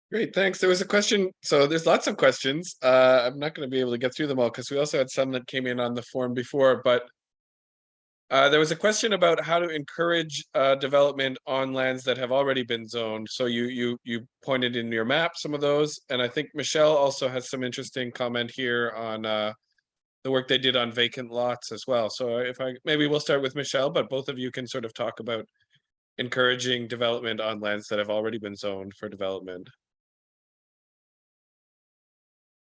Great, thanks. There was a question. So there's lots of questions. I'm not going to be able to get through them all because we also had some that came in on the form before, but there was a question about how to encourage development on lands that have already been zoned. So you pointed in your map some of those, and I think Michelle also has some interesting comment here on the work they did on vacant lots as well. So maybe we'll start with Michelle, but both of you can sort of talk about encouraging development on lands that have already been zoned for development.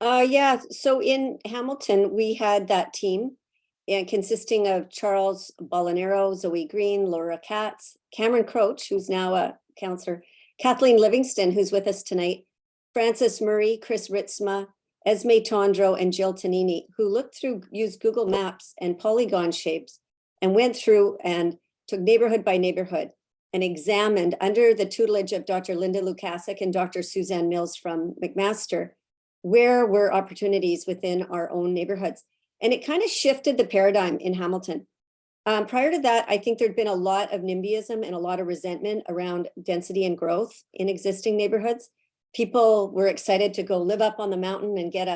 Yeah, so in Hamilton, we had that team consisting of Charles Bolanero, Zoe Green, Laura Katz, Cameron Croach, who's now a counselor, Kathleen Livingston, who's with us tonight, Francis Murray, Chris Ritzma, Esme Tondro, and Jill Tonini, who used Google Maps and polygon shapes and went through and took neighborhood by neighborhood and examined, under the tutelage of Dr. Linda Lukasik and Dr. Suzanne Mills from McMaster, where were opportunities within our own neighborhoods. And it kind of shifted the paradigm in Hamilton. Prior to that, I think there'd been a lot of NIMBYism and a lot of resentment around density and growth in existing neighborhoods. People were excited to go live up on the mountain and get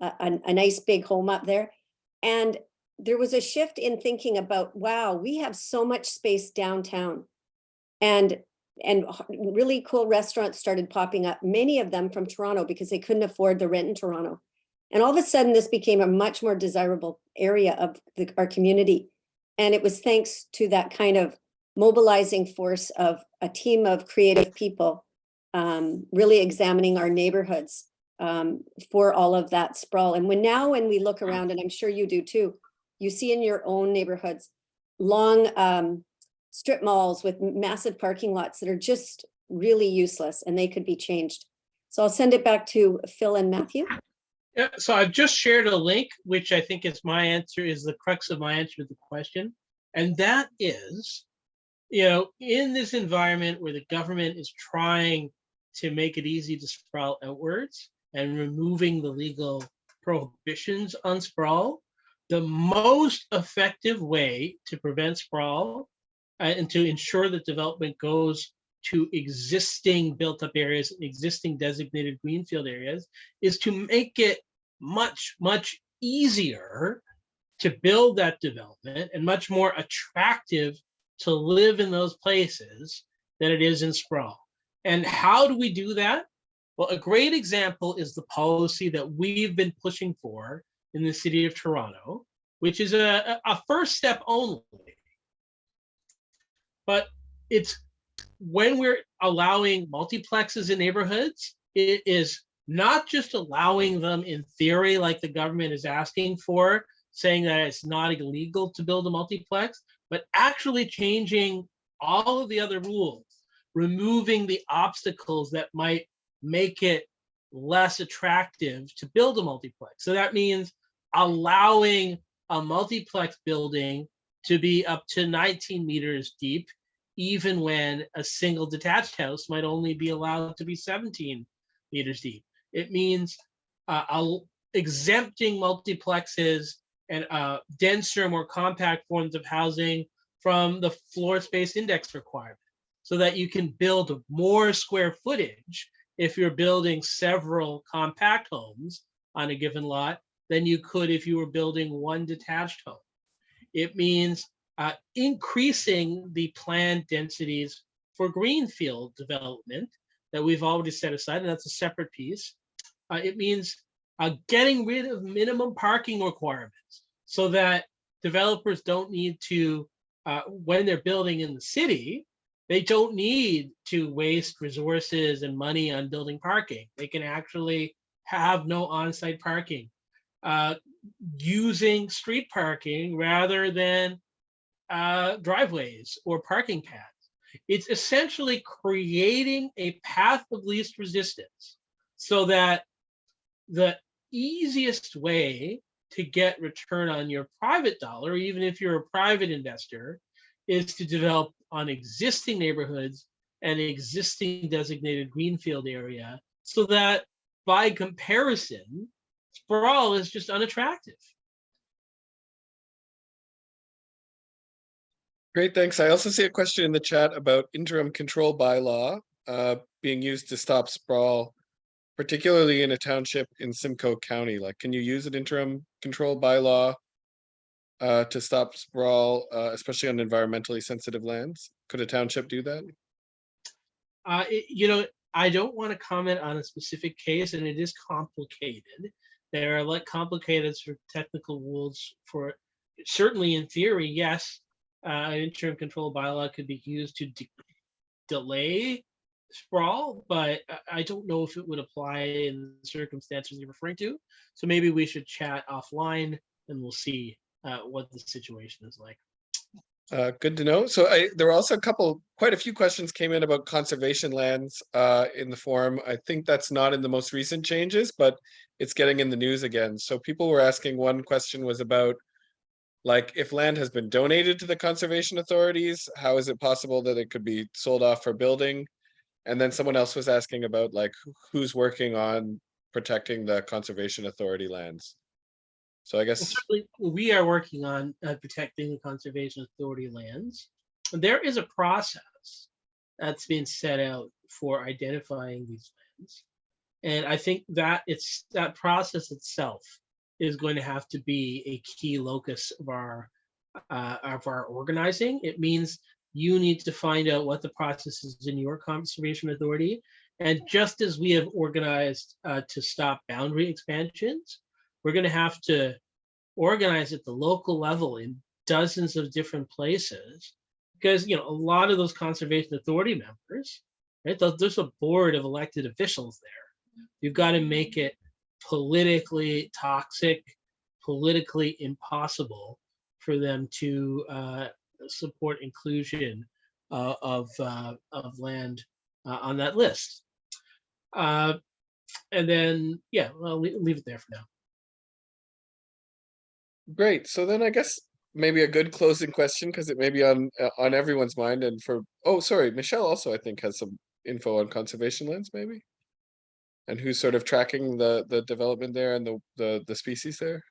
a nice big home up there. And there was a shift in thinking about, wow, we have so much space downtown. And really cool restaurants started popping up, many of them from Toronto because they couldn't afford the rent in Toronto. And all of a sudden, this became a much more desirable area of our community. And it was thanks to that kind of mobilizing force of a team of creative people really examining our neighborhoods for all of that sprawl. And when we look around, and I'm sure you do too, you see in your own neighborhoods long strip malls with massive parking lots that are just really useless and they could be changed. So I'll send it back to Phil and Matthew. Yeah, so I've just shared a link, which I think is the crux of my answer to the question. And that is, in this environment where the government is trying to make it easy to sprawl outwards and removing the legal prohibitions on sprawl, the most effective way to prevent sprawl and to ensure that development goes to existing built-up areas, existing designated greenfield areas, is to make it much, much easier to build that development and much more attractive to live in those places than it is in sprawl. And how do we do that? Well, a great example is the policy that we've been pushing for in the city of Toronto, which is a first step only. But it's when we're allowing multiplexes in neighborhoods, it is not just allowing them in theory, like the government is asking for, saying that it's not illegal to build a multiplex, but actually changing all of the other rules, removing the obstacles that might make it less attractive to build a multiplex. So that means allowing a multiplex building to be up to 19 meters deep, even when a single detached house might only be allowed to be 17 meters deep. It means exempting multiplexes and denser, more compact forms of housing from the floor space index requirement, so that you can build more square footage if you're building several compact homes on a given lot than you could if you were building one detached home. It means increasing the planned densities for greenfield development that we've already set aside, and that's a separate piece. It means getting rid of minimum parking requirements so that developers don't need to, when they're building in the city, they don't need to waste resources and money on building parking. They can actually have no on-site parking. Using street parking rather than driveways or parking pads. It's essentially creating a path of least resistance so that the easiest way to get return on your private dollar, even if you're a private investor, is to develop on existing neighborhoods and existing designated greenfield area, so that by comparison, sprawl is just unattractive. Great, thanks. I also see a question in the chat about interim control bylaw being used to stop sprawl, particularly in a township in Simcoe County. Like, can you use an interim control bylaw to stop sprawl, especially on environmentally sensitive lands? Could a township do that? I don't want to comment on a specific case, and it is complicated. There are like complicated sort of technical rules for it. Certainly in theory, yes, an interim control bylaw could be used to delay sprawl, but I don't know if it would apply in the circumstances you're referring to. So maybe we should chat offline and we'll see what the situation is like. Good to know. So there were also quite a few questions came in about conservation lands in the forum. I think that's not in the most recent changes, but it's getting in the news again. So people were asking, one question was about, like, if land has been donated to the conservation authorities, how is it possible that it could be sold off for building? And then someone else was asking about, like, who's working on protecting the conservation authority lands. So I guess we are working on protecting the conservation authority lands. There is a process that's been set out for identifying these lands, and I think that that process itself is going to have to be a key locus of our organizing. It means you need to find out what the process is in your conservation authority, and just as we have organized to stop boundary expansions, we're going to have to organize at the local level in dozens of different places, because a lot of those conservation authority members, right? There's a board of elected officials there. You've got to make it politically toxic, politically impossible for them to support inclusion of land on that list. And then, yeah, I'll leave it there for now. great. So then I guess maybe a good closing question, because it may be on everyone's mind. And sorry, Michelle also I think has some info on conservation lands, maybe? And who's sort of tracking the development there and the species there?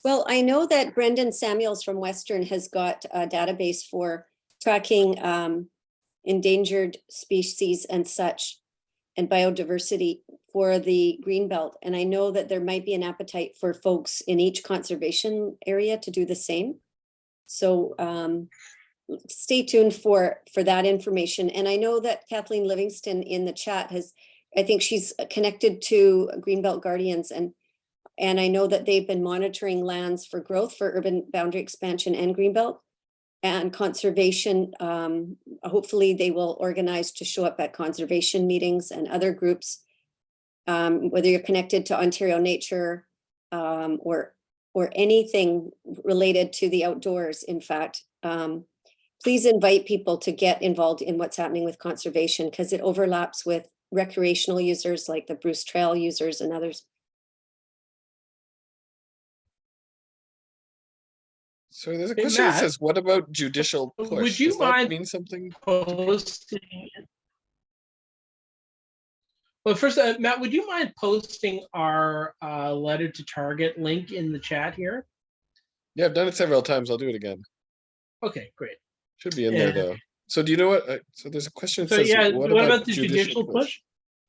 Well, I know that Brendan Samuels from Western has got a database for tracking endangered species and such, and biodiversity for the Greenbelt. And I know that there might be an appetite for folks in each conservation area to do the same. So stay tuned for that information. And I know that Kathleen Livingston in the chat has, I think she's connected to Greenbelt Guardians, and I know that they've been monitoring lands for growth for urban boundary expansion and Greenbelt and conservation. Hopefully they will organize to show up at conservation meetings and other groups, whether you're connected to Ontario Nature or anything related to the outdoors. In fact, please invite people to get involved in what's happening with conservation, because it overlaps with recreational users like the Bruce Trail users and others. So there's a Hey, question that Matt, says, what about judicial push? would you Does that mind mean something? posting? Well, first, Matt, would you mind posting our letter to Target link in the chat here? Yeah, I've done it several times. I'll do it again. Okay, great. Should be in there And though. So do you know what? So there's a question that so says, yeah, what what about about the judicial push?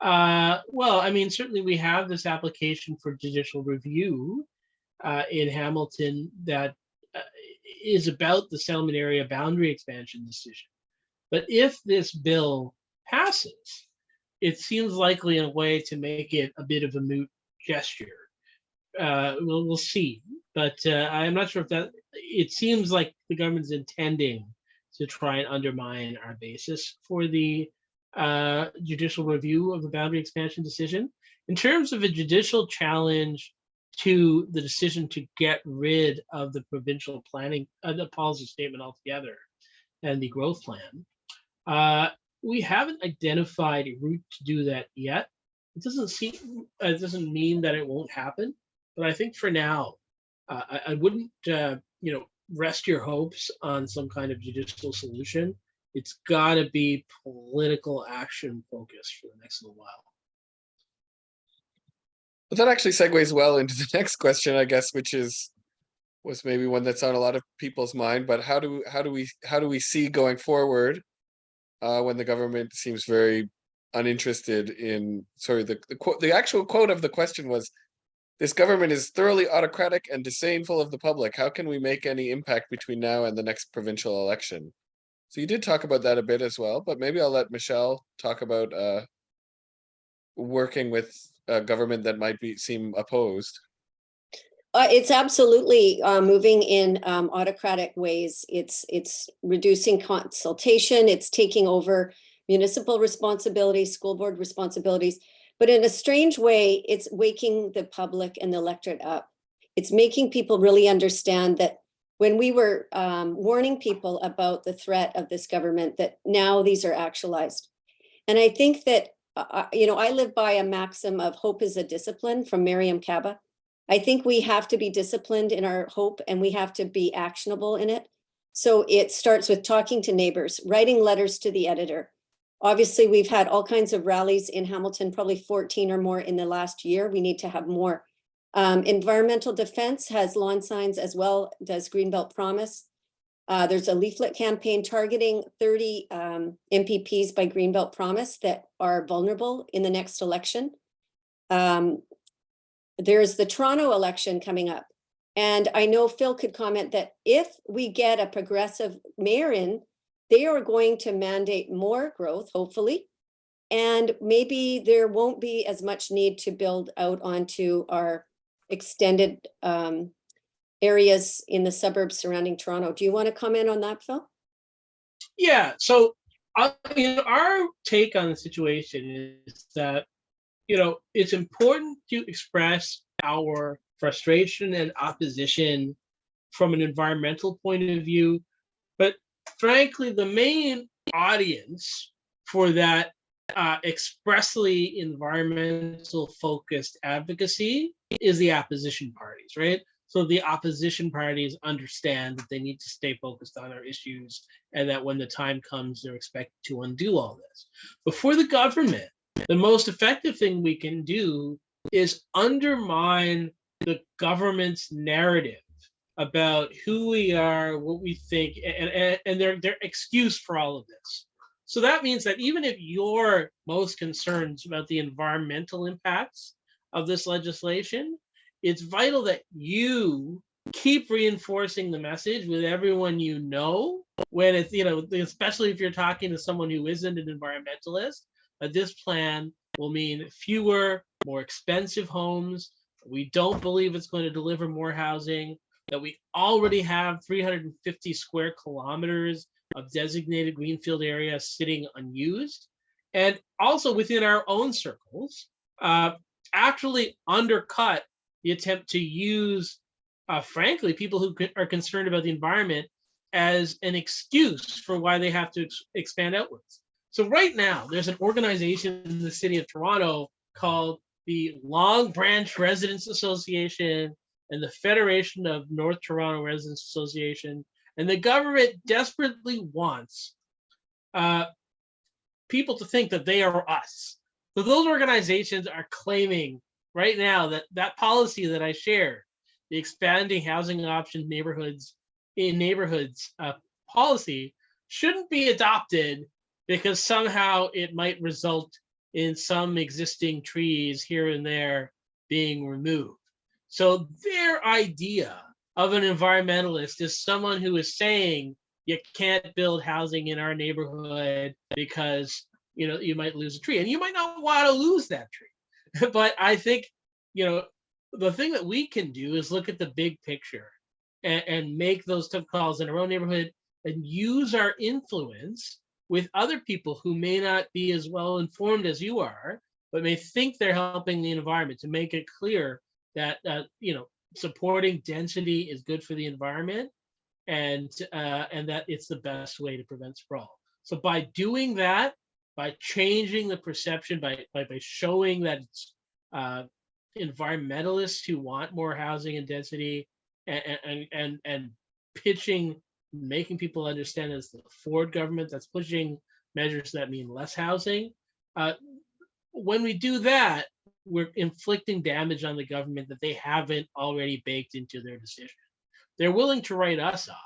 Well, I mean, certainly we have this application for judicial review in Hamilton that is about the settlement area boundary expansion decision. But if this bill passes, it seems likely in a way to make it a bit of a moot gesture. We'll see, but I'm not sure if that. It seems like the government's intending to try and undermine our basis for the judicial review of the boundary expansion decision. In terms of a judicial challenge to the decision to get rid of the provincial planning, the policy statement altogether, and the growth plan, we haven't identified a route to do that yet. It doesn't mean that it won't happen, but I think for now, I wouldn't, rest your hopes on some kind of judicial solution. It's got to be political action focused for the next little while. But that actually segues well into the next question, I guess, which was maybe one that's on a lot of people's mind. But how do we see going forward when the government seems very uninterested in? Sorry, the actual quote of the question was, "This government is thoroughly autocratic and disdainful of the public. How can we make any impact between now and the next provincial election?" So you did talk about that a bit as well, but maybe I'll let Michelle talk about working with a government that might seem opposed. It's absolutely moving in autocratic ways. It's reducing consultation. It's taking over municipal responsibilities, school board responsibilities. But in a strange way, it's waking the public and the electorate up. It's making people really understand that when we were warning people about the threat of this government, that now these are actualized. And I think that, I live by a maxim of hope is a discipline from Miriam Kaba. I think we have to be disciplined in our hope, and we have to be actionable in it. So it starts with talking to neighbors, writing letters to the editor. Obviously, we've had all kinds of rallies in Hamilton, probably 14 or more in the last year. We need to have more. Environmental Defense has lawn signs as well, does Greenbelt Promise. There's a leaflet campaign targeting 30 MPPs by Greenbelt Promise that are vulnerable in the next election. There's the Toronto election coming up. And I know Phil could comment that if we get a progressive mayor in, they are going to mandate more growth, hopefully. And maybe there won't be as much need to build out onto our extended areas in the suburbs surrounding Toronto. Do you want to comment on that, Phil? Yeah, so our take on the situation is that, it's important to express our frustration and opposition from an environmental point of view. But frankly, the main audience for that expressly environmental focused advocacy is the opposition parties, right? so the opposition parties understand that they need to stay focused on our issues and that when the time comes, they're expected to undo all this. But for the government, the most effective thing we can do is undermine the government's narrative about who we are, what we think, and their excuse for all of this. So that means that even if you're most concerned about the environmental impacts of this legislation, it's vital that you keep reinforcing the message with everyone you know, when it's, especially if you're talking to someone who isn't an environmentalist, that this plan will mean fewer, more expensive homes. We don't believe it's going to deliver more housing, that we already have 350 square kilometers of designated greenfield area sitting unused, and also within our own circles, actually undercut the attempt to use, frankly, people who are concerned about the environment as an excuse for why they have to expand outwards. So right now, there's an organization in the city of Toronto called the Long Branch Residents Association and the Federation of North Toronto Residents Association. And the government desperately wants people to think that they are us. So those organizations are claiming right now that that policy that I shared, the expanding housing option neighborhoods policy, shouldn't be adopted because somehow it might result in some existing trees here and there being removed. So their idea of an environmentalist is someone who is saying you can't build housing in our neighborhood because you might lose a tree, and you might not want to lose that tree. But I think the thing that we can do is look at the big picture and make those tough calls in our own neighborhood and use our influence with other people who may not be as well informed as you are, but may think they're helping the environment, to make it clear that supporting density is good for the environment, and that it's the best way to prevent sprawl. So by doing that, by changing the perception, by showing that it's environmentalists who want more housing and density, and pitching, making people understand it's the Ford government that's pushing measures that mean less housing. When we do that, we're inflicting damage on the government that they haven't already baked into their decision. They're willing to write us off,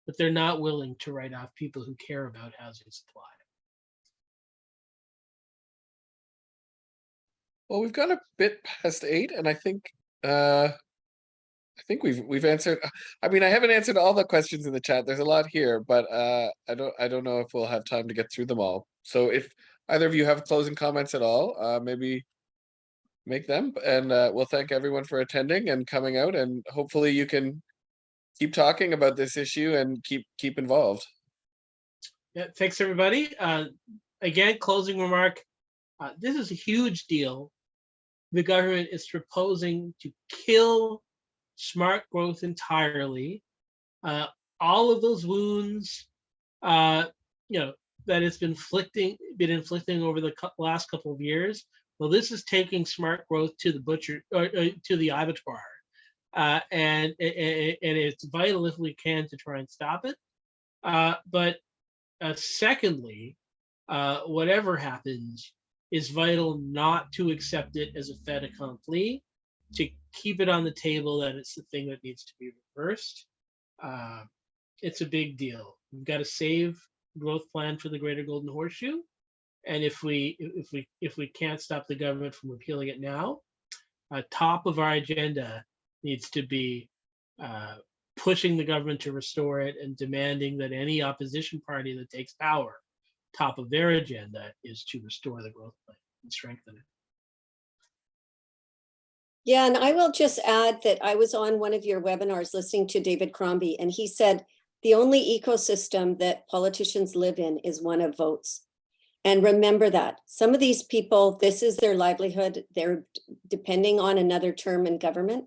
but they're not willing to write off people who care about housing supply. Well, we've got a bit past 8, and I think we've answered. I mean, I haven't answered all the questions in the chat. There's a lot here, but I don't know if we'll have time to get through them all. So if either of you have closing comments at all, maybe make them, and we'll thank everyone for attending and coming out, and hopefully you can keep talking about this issue and keep involved. Yeah, thanks everybody. Again, closing remark. This is a huge deal. The government is proposing to kill smart growth entirely. All of those wounds, that it's been inflicting over the last couple of years. Well, this is taking smart growth to the butcher, or to the abattoir, and it's vital if we can to try and stop it. But secondly, whatever happens, is vital not to accept it as a fait accompli, to keep it on the table that it's the thing that needs to be reversed. It's a big deal. We've got to save growth plan for the Greater Golden Horseshoe, and if we can't stop the government from repealing it now, top of our agenda needs to be pushing the government to restore it and demanding that any opposition party that takes power, top of their agenda is to restore the growth plan and strengthen it. Yeah, and I will just add that I was on one of your webinars listening to David Crombie, and he said the only ecosystem that politicians live in is one of votes. And remember that some of these people, this is their livelihood. They're depending on another term in government.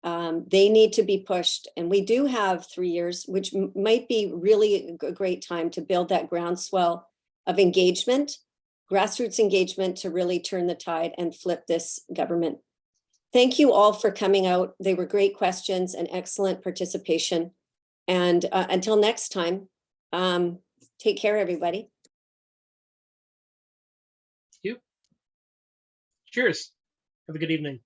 They need to be pushed. And we do have 3 years, which might be really a great time to build that groundswell of engagement, grassroots engagement, to really turn the tide and flip this government. Thank you all for coming out. They were great questions and excellent participation. And until next time, take care, everybody. Cheers. Have a good evening.